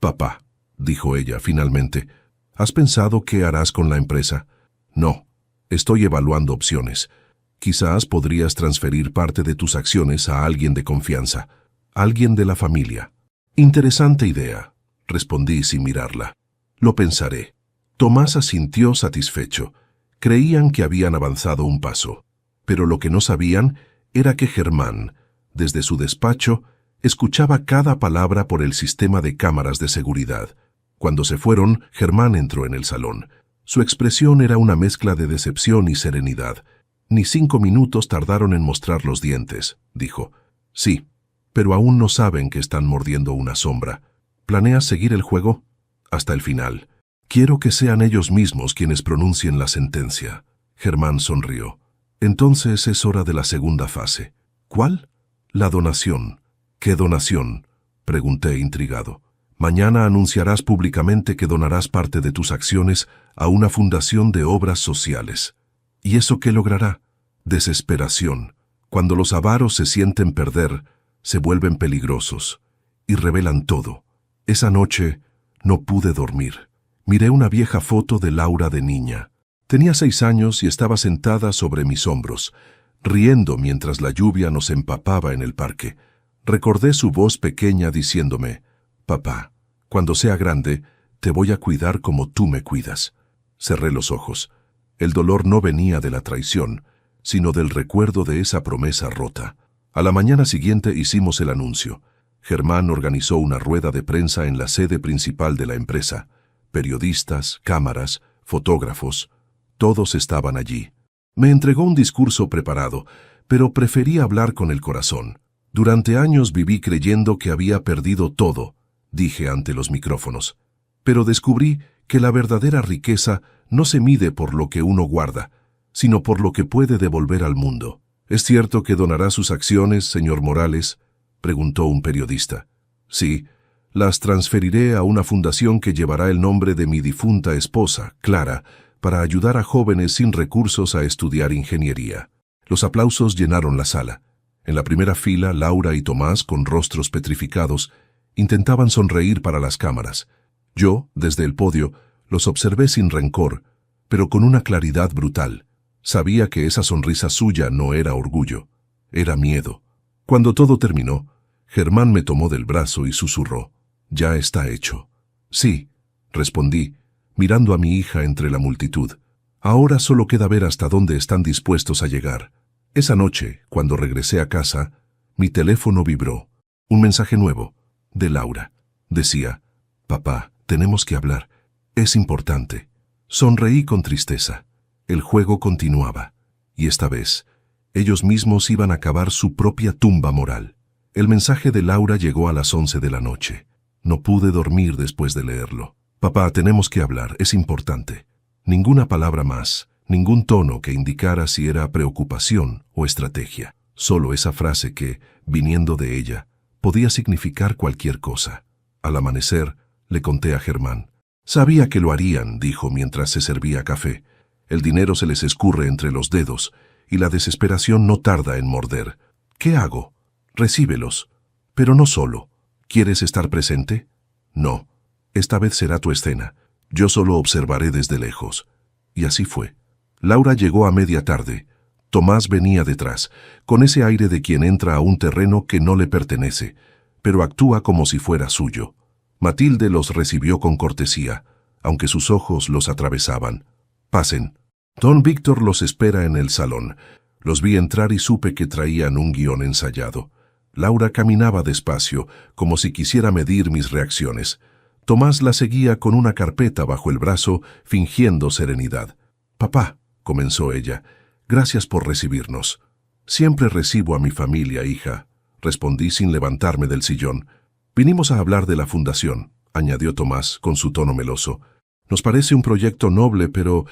«Papá», dijo ella finalmente, «¿has pensado qué harás con la empresa?» «No. Estoy evaluando opciones. Quizás podrías transferir parte de tus acciones a alguien de confianza, alguien de la familia». «Interesante idea», respondí sin mirarla. «Lo pensaré». Tomás asintió satisfecho. Creían que habían avanzado un paso, pero lo que no sabían era que Germán, desde su despacho, escuchaba cada palabra por el sistema de cámaras de seguridad. Cuando se fueron, Germán entró en el salón. Su expresión era una mezcla de decepción y serenidad. «Ni 5 minutos tardaron en mostrar los dientes», dijo. «Sí, pero aún no saben que están mordiendo una sombra. ¿Planeas seguir el juego?» «Hasta el final. Quiero que sean ellos mismos quienes pronuncien la sentencia». Germán sonrió. «Entonces es hora de la segunda fase». «¿Cuál?» «La donación». «¿Qué donación?», pregunté intrigado. «Mañana anunciarás públicamente que donarás parte de tus acciones a una fundación de obras sociales». «¿Y eso qué logrará?» «Desesperación. Cuando los avaros se sienten perder, se vuelven peligrosos y revelan todo. Esa noche no pude dormir. Miré una vieja foto de Laura de niña. Tenía 6 años y estaba sentada sobre mis hombros, riendo mientras la lluvia nos empapaba en el parque. Recordé su voz pequeña diciéndome: «Papá, cuando sea grande, te voy a cuidar como tú me cuidas». Cerré los ojos. El dolor no venía de la traición, sino del recuerdo de esa promesa rota. A la mañana siguiente hicimos el anuncio. Germán organizó una rueda de prensa en la sede principal de la empresa. Periodistas, cámaras, fotógrafos, todos estaban allí. Me entregó un discurso preparado, pero preferí hablar con el corazón. «Durante años viví creyendo que había perdido todo», dije ante los micrófonos. «Pero descubrí que la verdadera riqueza no se mide por lo que uno guarda, sino por lo que puede devolver al mundo». «¿Es cierto que donará sus acciones, señor Morales?», preguntó un periodista. «Sí, las transferiré a una fundación que llevará el nombre de mi difunta esposa, Clara, para ayudar a jóvenes sin recursos a estudiar ingeniería». Los aplausos llenaron la sala. En la primera fila, Laura y Tomás, con rostros petrificados, intentaban sonreír para las cámaras. Yo, desde el podio, los observé sin rencor, pero con una claridad brutal. Sabía que esa sonrisa suya no era orgullo, era miedo. Cuando todo terminó, Germán me tomó del brazo y susurró: «Ya está hecho». «Sí», respondí, mirando a mi hija entre la multitud. «Ahora solo queda ver hasta dónde están dispuestos a llegar». Esa noche, cuando regresé a casa, mi teléfono vibró. Un mensaje nuevo, de Laura. Decía: «Papá, tenemos que hablar. Es importante». Sonreí con tristeza. El juego continuaba. Y esta vez, ellos mismos iban a cavar su propia tumba moral. El mensaje de Laura llegó a las 11 de la noche. No pude dormir después de leerlo. «Papá, tenemos que hablar. Es importante». Ninguna palabra más. Ningún tono que indicara si era preocupación o estrategia. Solo esa frase que, viniendo de ella, podía significar cualquier cosa. Al amanecer, le conté a Germán. «Sabía que lo harían», dijo mientras se servía café. «El dinero se les escurre entre los dedos y la desesperación no tarda en morder. ¿Qué hago? Recíbelos. Pero no solo. ¿Quieres estar presente?» «No. Esta vez será tu escena. Yo solo observaré desde lejos». Y así fue. Laura llegó a media tarde. Tomás venía detrás, con ese aire de quien entra a un terreno que no le pertenece, pero actúa como si fuera suyo. Matilde los recibió con cortesía, aunque sus ojos los atravesaban. «Pasen. Don Víctor los espera en el salón». Los vi entrar y supe que traían un guión ensayado. Laura caminaba despacio, como si quisiera medir mis reacciones. Tomás la seguía con una carpeta bajo el brazo, fingiendo serenidad. «Papá», comenzó ella, «gracias por recibirnos». «Siempre recibo a mi familia, hija», respondí sin levantarme del sillón. «Vinimos a hablar de la fundación», añadió Tomás con su tono meloso. «Nos parece un proyecto noble, pero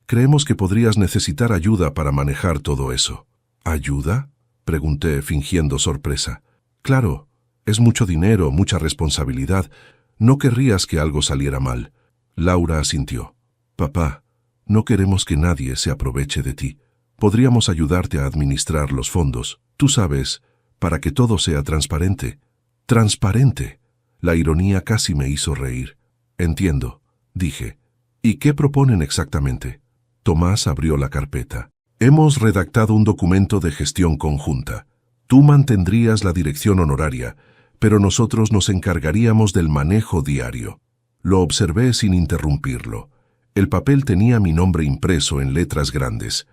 creemos que podrías necesitar ayuda para manejar todo eso». «¿Ayuda?», pregunté, fingiendo sorpresa. «Claro, es mucho dinero, mucha responsabilidad. No querrías que algo saliera mal». Laura asintió. «Papá, no queremos que nadie se aproveche de ti. Podríamos ayudarte a administrar los fondos, tú sabes, para que todo sea transparente». «¿Transparente?». La ironía casi me hizo reír. «Entiendo», dije. «¿Y qué proponen exactamente?». Tomás abrió la carpeta. «Hemos redactado un documento de gestión conjunta. Tú mantendrías la dirección honoraria, pero nosotros nos encargaríamos del manejo diario». Lo observé sin interrumpirlo. El papel tenía mi nombre impreso en letras grandes.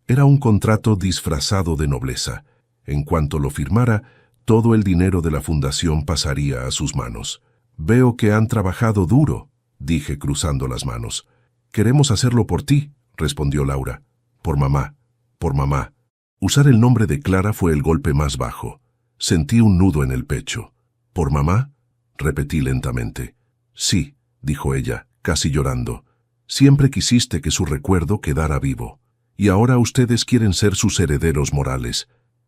Era un contrato disfrazado de nobleza. En cuanto lo firmara, todo el dinero de la fundación pasaría a sus manos. «Veo que han trabajado duro», dije cruzando las manos. «Queremos hacerlo por ti», respondió Laura. «Por mamá, por mamá». Usar el nombre de Clara fue el golpe más bajo. Sentí un nudo en el pecho. «¿Por mamá?», repetí lentamente. «Sí», dijo ella, casi llorando. «Siempre quisiste que su recuerdo quedara vivo. Y ahora ustedes quieren ser sus herederos morales.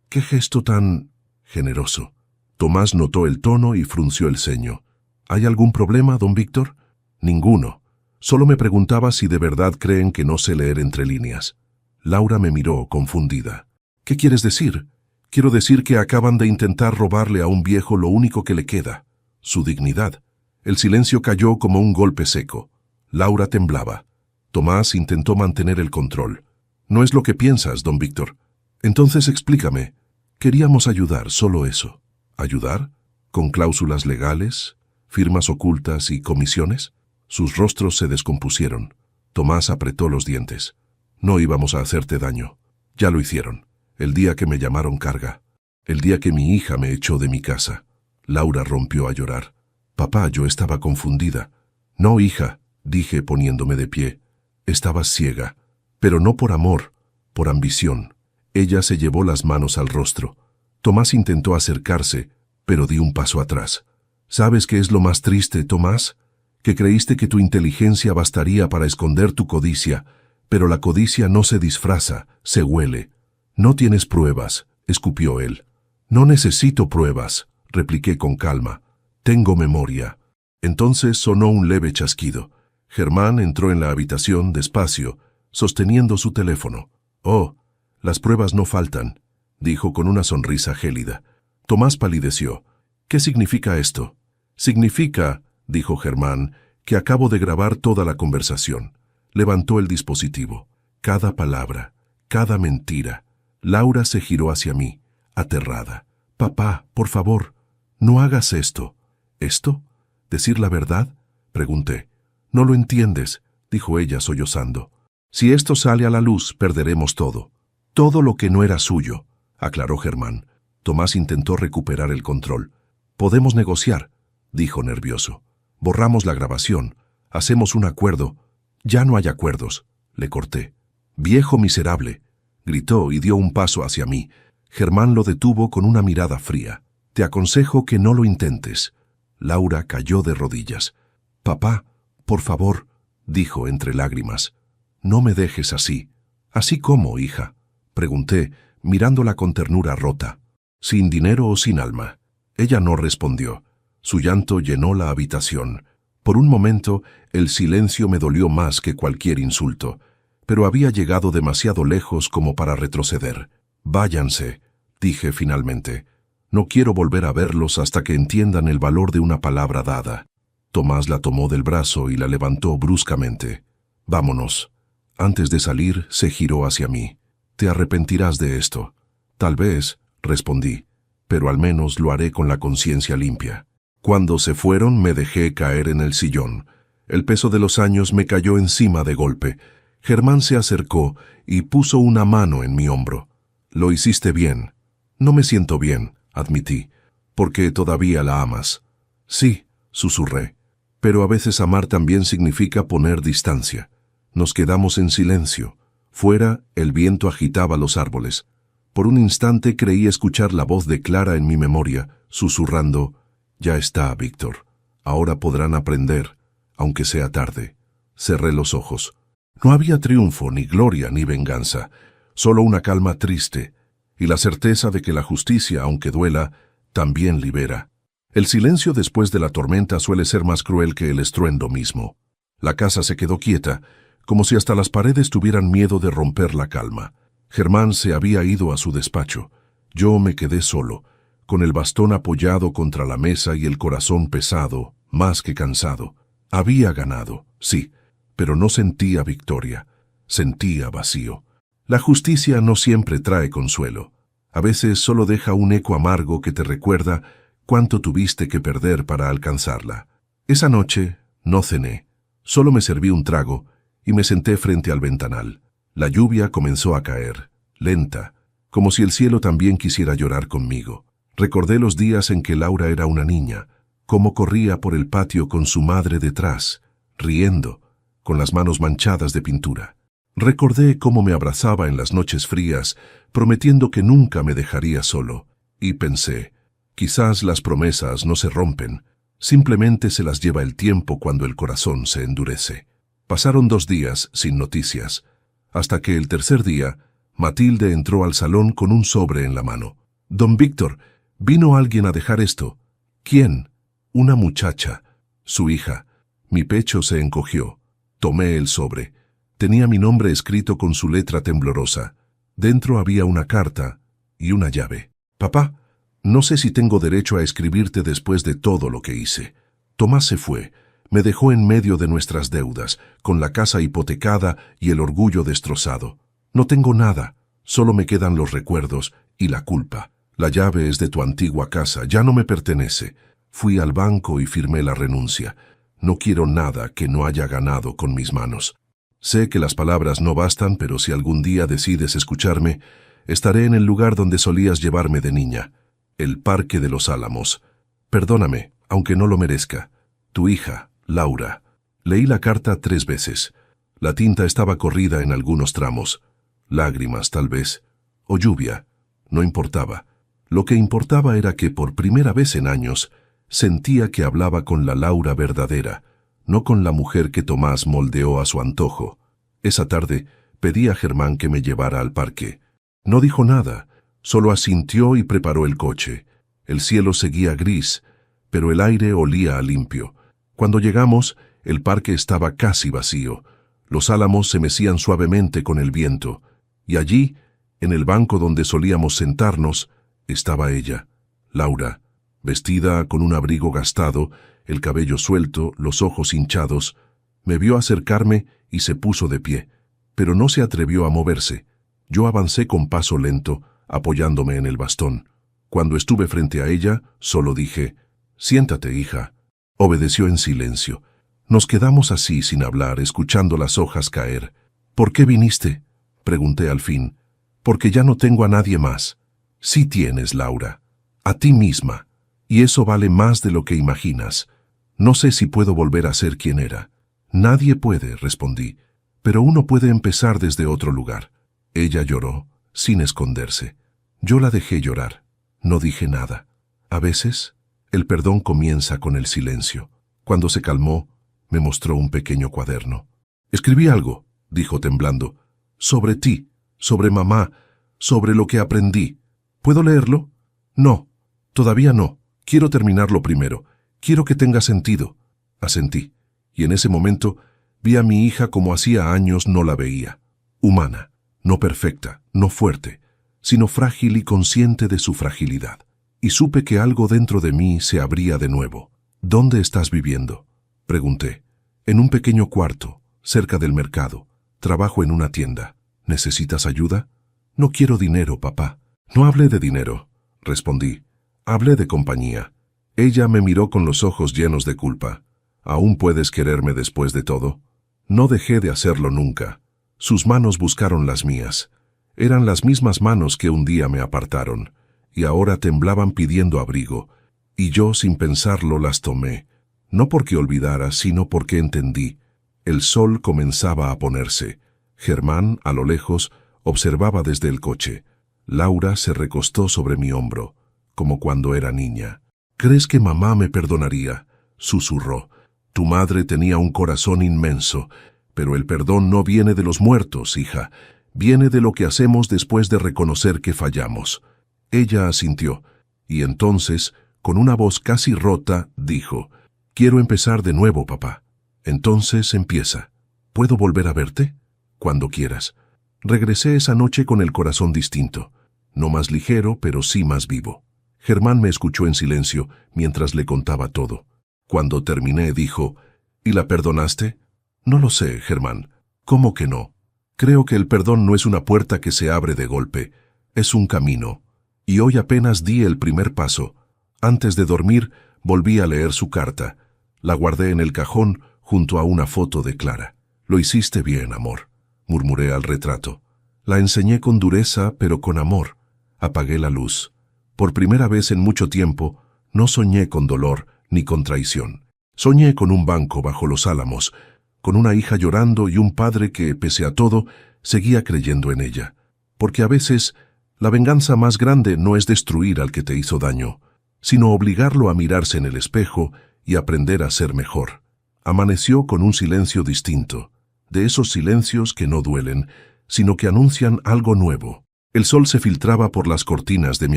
¡Qué gesto tan generoso!». Tomás notó el tono y frunció el ceño. «¿Hay algún problema, don Víctor?». «Ninguno. Solo me preguntaba si de verdad creen que no sé leer entre líneas». Laura me miró, confundida. «¿Qué quieres decir?». «Quiero decir que acaban de intentar robarle a un viejo lo único que le queda, su dignidad». El silencio cayó como un golpe seco. Laura temblaba. Tomás intentó mantener el control. No es lo que piensas, don Víctor. Entonces explícame. Queríamos ayudar, solo eso. ¿Ayudar? ¿Con cláusulas legales, firmas ocultas y comisiones? Sus rostros se descompusieron. Tomás apretó los dientes. No íbamos a hacerte daño. Ya lo hicieron. El día que me llamaron carga. El día que mi hija me echó de mi casa. Laura rompió a llorar. Papá, yo estaba confundida. No, hija, dije poniéndome de pie. Estabas ciega. Pero no por amor, por ambición. Ella se llevó las manos al rostro. Tomás intentó acercarse, pero di un paso atrás. ¿Sabes qué es lo más triste, Tomás? Que creíste que tu inteligencia bastaría para esconder tu codicia, pero la codicia no se disfraza, se huele. No tienes pruebas, escupió él. No necesito pruebas, repliqué con calma. Tengo memoria. Entonces sonó un leve chasquido. Germán entró en la habitación despacio, sosteniendo su teléfono. Oh, las pruebas no faltan, dijo con una sonrisa gélida. Tomás palideció. ¿Qué significa esto? Significa, dijo Germán, que acabo de grabar toda la conversación. Levantó el dispositivo. Cada palabra, cada mentira. Laura se giró hacia mí, aterrada. Papá, por favor, no hagas esto. ¿Esto? ¿Decir la verdad? Pregunté. No lo entiendes, dijo ella sollozando. Si esto sale a la luz, perderemos todo. Todo lo que no era suyo, aclaró Germán. Tomás intentó recuperar el control. Podemos negociar, dijo nervioso. Borramos la grabación, hacemos un acuerdo. Ya no hay acuerdos, le corté. Viejo miserable, gritó y dio un paso hacia mí. Germán lo detuvo con una mirada fría. Te aconsejo que no lo intentes. Laura cayó de rodillas. Papá, por favor, dijo entre lágrimas. No me dejes así. ¿Así cómo, hija? Pregunté, mirándola con ternura rota. ¿Sin dinero o sin alma? Ella no respondió. Su llanto llenó la habitación. Por un momento, el silencio me dolió más que cualquier insulto, pero había llegado demasiado lejos como para retroceder. Váyanse, dije finalmente. No quiero volver a verlos hasta que entiendan el valor de una palabra dada. Tomás la tomó del brazo y la levantó bruscamente. Vámonos. Antes de salir, se giró hacia mí. Te arrepentirás de esto. Tal vez, respondí, pero al menos lo haré con la conciencia limpia. Cuando se fueron, me dejé caer en el sillón. El peso de los años me cayó encima de golpe. Germán se acercó y puso una mano en mi hombro. Lo hiciste bien. No me siento bien, admití, porque todavía la amas. Sí, susurré, pero a veces amar también significa poner distancia. Nos quedamos en silencio. Fuera, el viento agitaba los árboles. Por un instante creí escuchar la voz de Clara en mi memoria, susurrando, «Ya está, Víctor. Ahora podrán aprender, aunque sea tarde». Cerré los ojos. No había triunfo, ni gloria, ni venganza, solo una calma triste, y la certeza de que la justicia, aunque duela, también libera. El silencio después de la tormenta suele ser más cruel que el estruendo mismo. La casa se quedó quieta, como si hasta las paredes tuvieran miedo de romper la calma. Germán se había ido a su despacho. Yo me quedé solo, con el bastón apoyado contra la mesa y el corazón pesado, más que cansado. Había ganado, sí, pero no sentía victoria, sentía vacío. La justicia no siempre trae consuelo. A veces solo deja un eco amargo que te recuerda cuánto tuviste que perder para alcanzarla. Esa noche no cené, solo me serví un trago y me senté frente al ventanal. La lluvia comenzó a caer, lenta, como si el cielo también quisiera llorar conmigo. Recordé los días en que Laura era una niña, cómo corría por el patio con su madre detrás, riendo, con las manos manchadas de pintura. Recordé cómo me abrazaba en las noches frías, prometiendo que nunca me dejaría solo, y pensé, quizás las promesas no se rompen, simplemente se las lleva el tiempo cuando el corazón se endurece. Pasaron 2 días sin noticias, hasta que el tercer día, Matilde entró al salón con un sobre en la mano. «Don Víctor, ¿vino alguien a dejar esto?» «¿Quién?» «Una muchacha, su hija». Mi pecho se encogió. Tomé el sobre. Tenía mi nombre escrito con su letra temblorosa. Dentro había una carta y una llave. «Papá, no sé si tengo derecho a escribirte después de todo lo que hice». Tomás se fue. Me dejó en medio de nuestras deudas, con la casa hipotecada y el orgullo destrozado. No tengo nada, solo me quedan los recuerdos y la culpa. La llave es de tu antigua casa, ya no me pertenece. Fui al banco y firmé la renuncia. No quiero nada que no haya ganado con mis manos. Sé que las palabras no bastan, pero si algún día decides escucharme, estaré en el lugar donde solías llevarme de niña, el Parque de los Álamos. Perdóname, aunque no lo merezca. Tu hija, Laura. Leí la carta 3 veces. La tinta estaba corrida en algunos tramos. Lágrimas, tal vez. O lluvia. No importaba. Lo que importaba era que por primera vez en años sentía que hablaba con la Laura verdadera, no con la mujer que Tomás moldeó a su antojo. Esa tarde pedí a Germán que me llevara al parque. No dijo nada, solo asintió y preparó el coche. El cielo seguía gris, pero el aire olía a limpio. Cuando llegamos, el parque estaba casi vacío. Los álamos se mecían suavemente con el viento, y allí, en el banco donde solíamos sentarnos, estaba ella, Laura, vestida con un abrigo gastado, el cabello suelto, los ojos hinchados. Me vio acercarme y se puso de pie, pero no se atrevió a moverse. Yo avancé con paso lento, apoyándome en el bastón. Cuando estuve frente a ella, solo dije, «Siéntate, hija». Obedeció en silencio. Nos quedamos así, sin hablar, escuchando las hojas caer. «¿Por qué viniste?», pregunté al fin. «Porque ya no tengo a nadie más». «Sí tienes, Laura. A ti misma. Y eso vale más de lo que imaginas. No sé si puedo volver a ser quien era». «Nadie puede», respondí, «pero uno puede empezar desde otro lugar». Ella lloró, sin esconderse. Yo la dejé llorar. No dije nada. A veces, el perdón comienza con el silencio. Cuando se calmó, me mostró un pequeño cuaderno. «Escribí algo», dijo temblando, «sobre ti, sobre mamá, sobre lo que aprendí. ¿Puedo leerlo?» «No, todavía no. Quiero terminarlo primero. Quiero que tenga sentido». Asentí, y en ese momento vi a mi hija como hacía años no la veía. Humana, no perfecta, no fuerte, sino frágil y consciente de su fragilidad. Y supe que algo dentro de mí se abría de nuevo. «¿Dónde estás viviendo?», pregunté. «En un pequeño cuarto, cerca del mercado. Trabajo en una tienda. ¿Necesitas ayuda?» «No quiero dinero, papá». «No hablé de dinero», respondí. «Hablé de compañía». Ella me miró con los ojos llenos de culpa. «¿Aún puedes quererme después de todo?» No dejé de hacerlo nunca. Sus manos buscaron las mías. Eran las mismas manos que un día me apartaron, y ahora temblaban pidiendo abrigo, y yo sin pensarlo las tomé, no porque olvidara, sino porque entendí. El sol comenzaba a ponerse. Germán, a lo lejos, observaba desde el coche. Laura se recostó sobre mi hombro, como cuando era niña. «¿Crees que mamá me perdonaría?», susurró. «Tu madre tenía un corazón inmenso, pero el perdón no viene de los muertos, hija. Viene de lo que hacemos después de reconocer que fallamos». Ella asintió, y entonces, con una voz casi rota, dijo, «Quiero empezar de nuevo, papá». «Entonces empieza. ¿Puedo volver a verte?». «Cuando quieras». Regresé esa noche con el corazón distinto, no más ligero, pero sí más vivo. Germán me escuchó en silencio mientras le contaba todo. Cuando terminé, dijo, «¿Y la perdonaste?». «No lo sé, Germán». «¿Cómo que no?». «Creo que el perdón no es una puerta que se abre de golpe, es un camino. Y hoy apenas di el primer paso. Antes de dormir, volví a leer su carta. La guardé en el cajón junto a una foto de Clara. «Lo hiciste bien, amor», murmuré al retrato. La enseñé con dureza, pero con amor. Apagué la luz. Por primera vez en mucho tiempo, no soñé con dolor ni con traición. Soñé con un banco bajo los álamos, con una hija llorando y un padre que, pese a todo, seguía creyendo en ella. Porque a veces, la venganza más grande no es destruir al que te hizo daño, sino obligarlo a mirarse en el espejo y aprender a ser mejor. Amaneció con un silencio distinto, de esos silencios que no duelen, sino que anuncian algo nuevo. El sol se filtraba por las cortinas de mi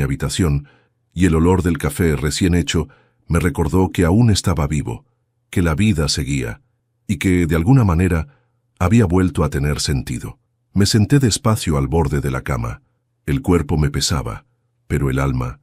habitación, y el olor del café recién hecho me recordó que aún estaba vivo, que la vida seguía, y que, de alguna manera, había vuelto a tener sentido. Me senté despacio al borde de la cama. El cuerpo me pesaba, pero el alma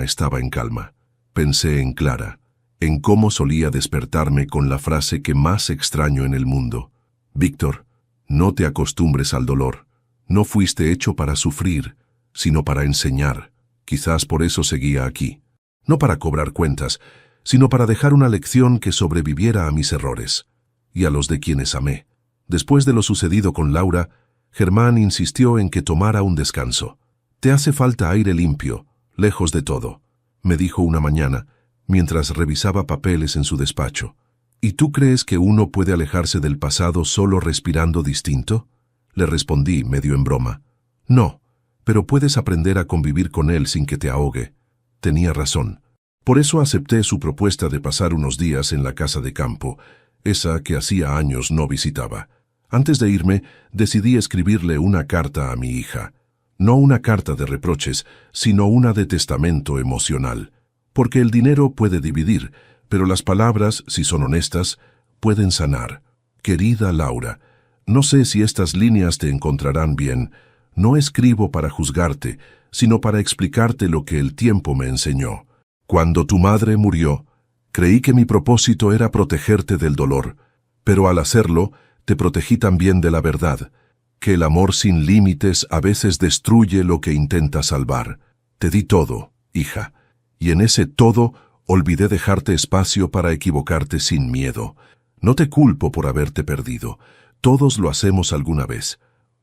estaba en calma. Pensé en Clara, en cómo solía despertarme con la frase que más extraño en el mundo. Víctor, no te acostumbres al dolor. No fuiste hecho para sufrir, sino para enseñar. Quizás por eso seguía aquí. No para cobrar cuentas, sino para dejar una lección que sobreviviera a mis errores y a los de quienes amé. Después de lo sucedido con Laura, Germán insistió en que tomara un descanso. «Te hace falta aire limpio, lejos de todo», me dijo una mañana, mientras revisaba papeles en su despacho. «¿Y tú crees que uno puede alejarse del pasado solo respirando distinto?», le respondí medio en broma. «No, pero puedes aprender a convivir con él sin que te ahogue». Tenía razón. Por eso acepté su propuesta de pasar unos días en la casa de campo, esa que hacía años no visitaba. Antes de irme, decidí escribirle una carta a mi hija. No una carta de reproches, sino una de testamento emocional. Porque el dinero puede dividir, pero las palabras, si son honestas, pueden sanar. Querida Laura, no sé si estas líneas te encontrarán bien. No escribo para juzgarte, sino para explicarte lo que el tiempo me enseñó. Cuando tu madre murió, creí que mi propósito era protegerte del dolor, pero al hacerlo, te protegí también de la verdad, que el amor sin límites a veces destruye lo que intenta salvar. Te di todo, hija, y en ese todo olvidé dejarte espacio para equivocarte sin miedo. No te culpo por haberte perdido. Todos lo hacemos alguna vez.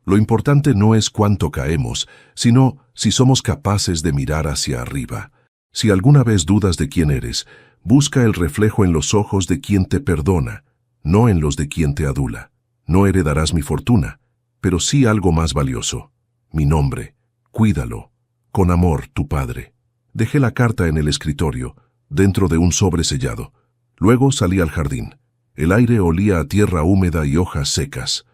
Lo importante no es cuánto caemos, sino si somos capaces de mirar hacia arriba. Si alguna vez dudas de quién eres, busca el reflejo en los ojos de quien te perdona, no en los de quien te adula. No heredarás mi fortuna, pero sí algo más valioso, mi nombre. Cuídalo. Con amor, tu padre. Dejé la carta en el escritorio, dentro de un sobre sellado. Luego salí al jardín. El aire olía a tierra húmeda y hojas secas.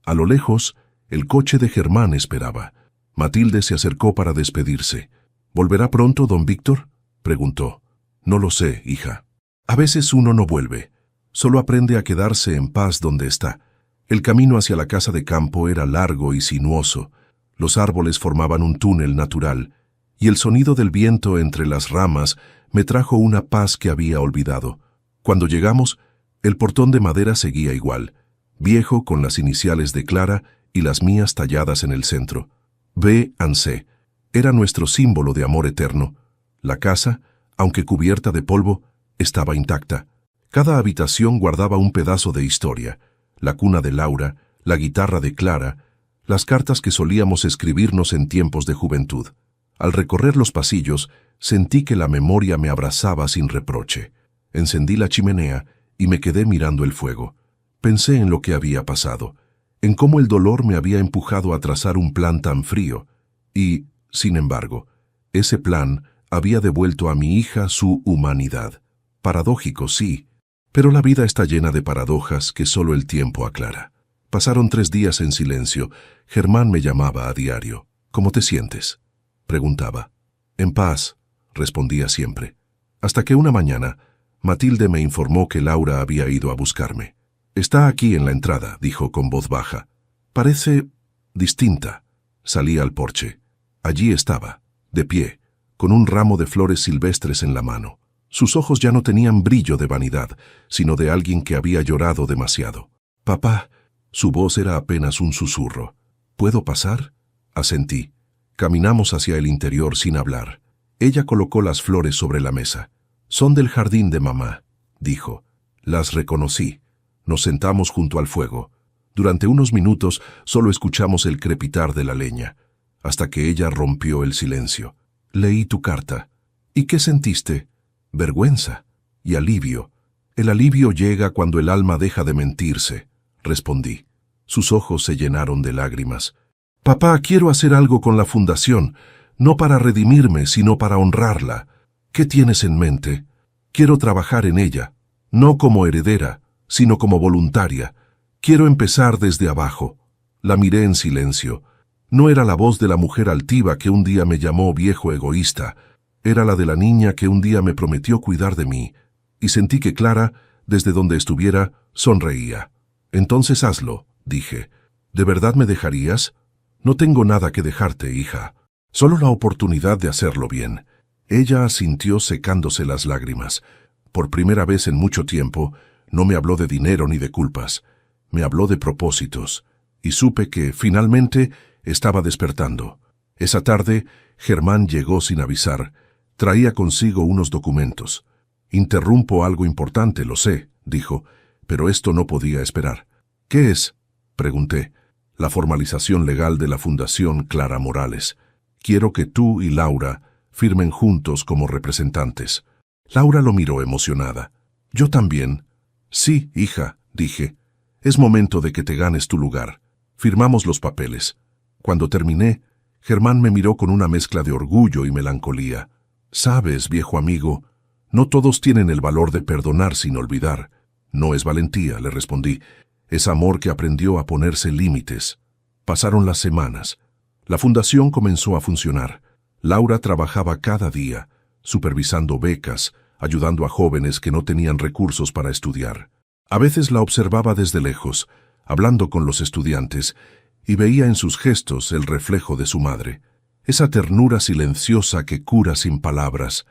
A lo lejos, el coche de Germán esperaba. Matilde se acercó para despedirse. «¿Volverá pronto, don Víctor?», preguntó. «No lo sé, hija. A veces uno no vuelve. Solo aprende a quedarse en paz donde está». El camino hacia la casa de campo era largo y sinuoso. Los árboles formaban un túnel natural, y el sonido del viento entre las ramas me trajo una paz que había olvidado. Cuando llegamos, el portón de madera seguía igual, viejo con las iniciales de Clara y las mías talladas en el centro. B&C era nuestro símbolo de amor eterno. La casa, aunque cubierta de polvo, estaba intacta. Cada habitación guardaba un pedazo de historia. La cuna de Laura, la guitarra de Clara, las cartas que solíamos escribirnos en tiempos de juventud. Al recorrer los pasillos, sentí que la memoria me abrazaba sin reproche. Encendí la chimenea y me quedé mirando el fuego. Pensé en lo que había pasado, en cómo el dolor me había empujado a trazar un plan tan frío, y, sin embargo, ese plan había devuelto a mi hija su humanidad. Paradójico, sí, pero la vida está llena de paradojas que solo el tiempo aclara. Pasaron 3 días en silencio. Germán me llamaba a diario. «¿Cómo te sientes?», preguntaba. «En paz», respondía siempre. Hasta que una mañana, Matilde me informó que Laura había ido a buscarme. «Está aquí en la entrada», dijo con voz baja. «Parece distinta». Salí al porche. Allí estaba, de pie, con un ramo de flores silvestres en la mano. Sus ojos ya no tenían brillo de vanidad, sino de alguien que había llorado demasiado. «Papá», su voz era apenas un susurro. «¿Puedo pasar?», asentí. Caminamos hacia el interior sin hablar. Ella colocó las flores sobre la mesa. «Son del jardín de mamá», dijo. Las reconocí. Nos sentamos junto al fuego. Durante unos minutos solo escuchamos el crepitar de la leña, hasta que ella rompió el silencio. «Leí tu carta». «¿Y qué sentiste?». «Vergüenza y alivio. El alivio llega cuando el alma deja de mentirse», respondí. Sus ojos se llenaron de lágrimas. «Papá, quiero hacer algo con la fundación, no para redimirme, sino para honrarla. ¿Qué tienes en mente?». «Quiero trabajar en ella, no como heredera, sino como voluntaria. Quiero empezar desde abajo». La miré en silencio. No era la voz de la mujer altiva que un día me llamó viejo egoísta. Era la de la niña que un día me prometió cuidar de mí, y sentí que Clara, desde donde estuviera, sonreía. «Entonces hazlo», dije. «¿De verdad me dejarías?». «No tengo nada que dejarte, hija. Solo la oportunidad de hacerlo bien». Ella asintió secándose las lágrimas. Por primera vez en mucho tiempo, no me habló de dinero ni de culpas. Me habló de propósitos, y supe que, finalmente, estaba despertando. Esa tarde, Germán llegó sin avisar. Traía consigo unos documentos. «Interrumpo algo importante, lo sé», dijo, pero esto no podía esperar. «¿Qué es?», pregunté. «La formalización legal de la Fundación Clara Morales. Quiero que tú y Laura firmen juntos como representantes». Laura lo miró emocionada. «¿Yo también?» «Sí, hija», dije. «Es momento de que te ganes tu lugar». Firmamos los papeles. Cuando terminé, Germán me miró con una mezcla de orgullo y melancolía. «Sabes, viejo amigo, no todos tienen el valor de perdonar sin olvidar». «No es valentía», le respondí. «Es amor que aprendió a ponerse límites». Pasaron las semanas. La fundación comenzó a funcionar. Laura trabajaba cada día, supervisando becas, ayudando a jóvenes que no tenían recursos para estudiar. A veces la observaba desde lejos, hablando con los estudiantes, y veía en sus gestos el reflejo de su madre. Esa ternura silenciosa que cura sin palabras.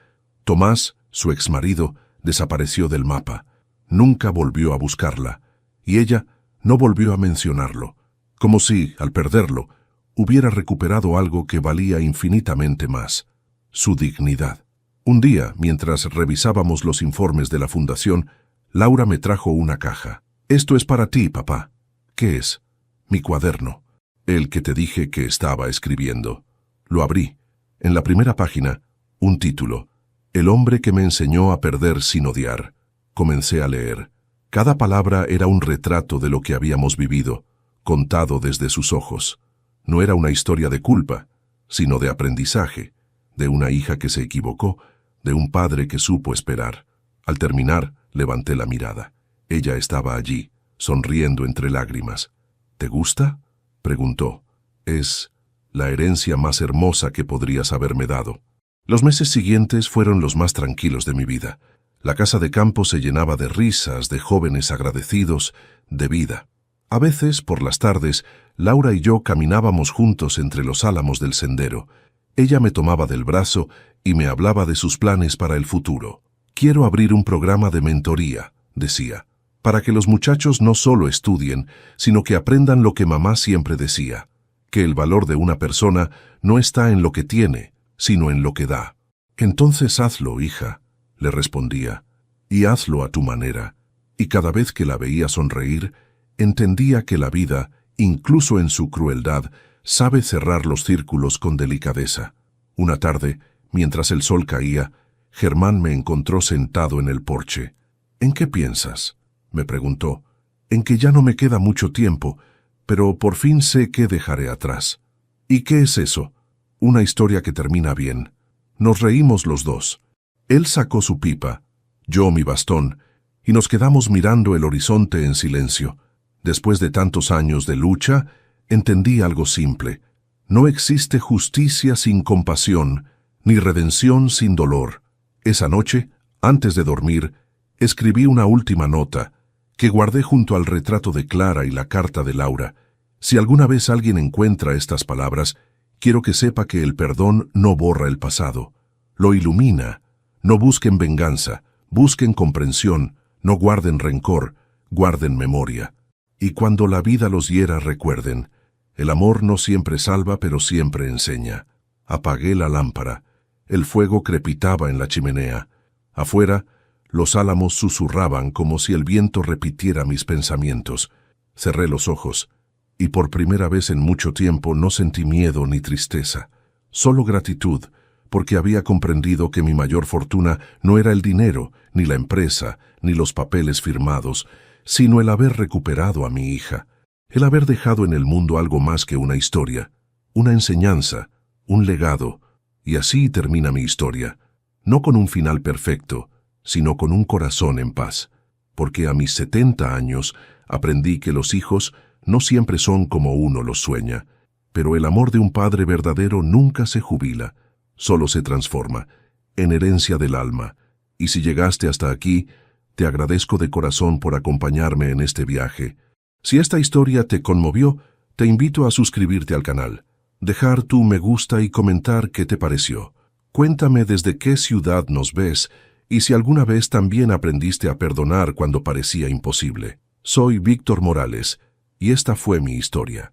Tomás, su exmarido, desapareció del mapa. Nunca volvió a buscarla, y ella no volvió a mencionarlo, como si, al perderlo, hubiera recuperado algo que valía infinitamente más: su dignidad. Un día, mientras revisábamos los informes de la fundación, Laura me trajo una caja. «Esto es para ti, papá». «¿Qué es?» «Mi cuaderno, el que te dije que estaba escribiendo». Lo abrí. En la primera página, un título: «El hombre que me enseñó a perder sin odiar». Comencé a leer. Cada palabra era un retrato de lo que habíamos vivido, contado desde sus ojos. No era una historia de culpa, sino de aprendizaje, de una hija que se equivocó, de un padre que supo esperar. Al terminar, levanté la mirada. Ella estaba allí, sonriendo entre lágrimas. «¿Te gusta?», preguntó. «Es la herencia más hermosa que podrías haberme dado». Los meses siguientes fueron los más tranquilos de mi vida. La casa de campo se llenaba de risas, de jóvenes agradecidos, de vida. A veces, por las tardes, Laura y yo caminábamos juntos entre los álamos del sendero. Ella me tomaba del brazo y me hablaba de sus planes para el futuro. «Quiero abrir un programa de mentoría», decía, «para que los muchachos no solo estudien, sino que aprendan lo que mamá siempre decía, que el valor de una persona no está en lo que tiene, sino en lo que da». «Entonces hazlo, hija», le respondía, «y hazlo a tu manera». Y cada vez que la veía sonreír, entendía que la vida, incluso en su crueldad, sabe cerrar los círculos con delicadeza. Una tarde, mientras el sol caía, Germán me encontró sentado en el porche. «¿En qué piensas?», me preguntó. «En que ya no me queda mucho tiempo, pero por fin sé qué dejaré atrás». «¿Y qué es eso?». «Una historia que termina bien». Nos reímos los dos. Él sacó su pipa, yo mi bastón, y nos quedamos mirando el horizonte en silencio. Después de tantos años de lucha, entendí algo simple. No existe justicia sin compasión, ni redención sin dolor. Esa noche, antes de dormir, escribí una última nota, que guardé junto al retrato de Clara y la carta de Laura. Si alguna vez alguien encuentra estas palabras, quiero que sepa que el perdón no borra el pasado, lo ilumina. No busquen venganza, busquen comprensión, no guarden rencor, guarden memoria. Y cuando la vida los hiera, recuerden, el amor no siempre salva, pero siempre enseña. Apagué la lámpara. El fuego crepitaba en la chimenea. Afuera, los álamos susurraban como si el viento repitiera mis pensamientos. Cerré los ojos, y por primera vez en mucho tiempo no sentí miedo ni tristeza, solo gratitud, porque había comprendido que mi mayor fortuna no era el dinero, ni la empresa, ni los papeles firmados, sino el haber recuperado a mi hija, el haber dejado en el mundo algo más que una historia, una enseñanza, un legado. Y así termina mi historia, no con un final perfecto, sino con un corazón en paz, porque a mis 70 años aprendí que los hijos no siempre son como uno los sueña, pero el amor de un padre verdadero nunca se jubila, solo se transforma en herencia del alma. Y si llegaste hasta aquí, te agradezco de corazón por acompañarme en este viaje. Si esta historia te conmovió, te invito a suscribirte al canal, dejar tu me gusta y comentar qué te pareció. Cuéntame desde qué ciudad nos ves y si alguna vez también aprendiste a perdonar cuando parecía imposible. Soy Víctor Morales, y esta fue mi historia.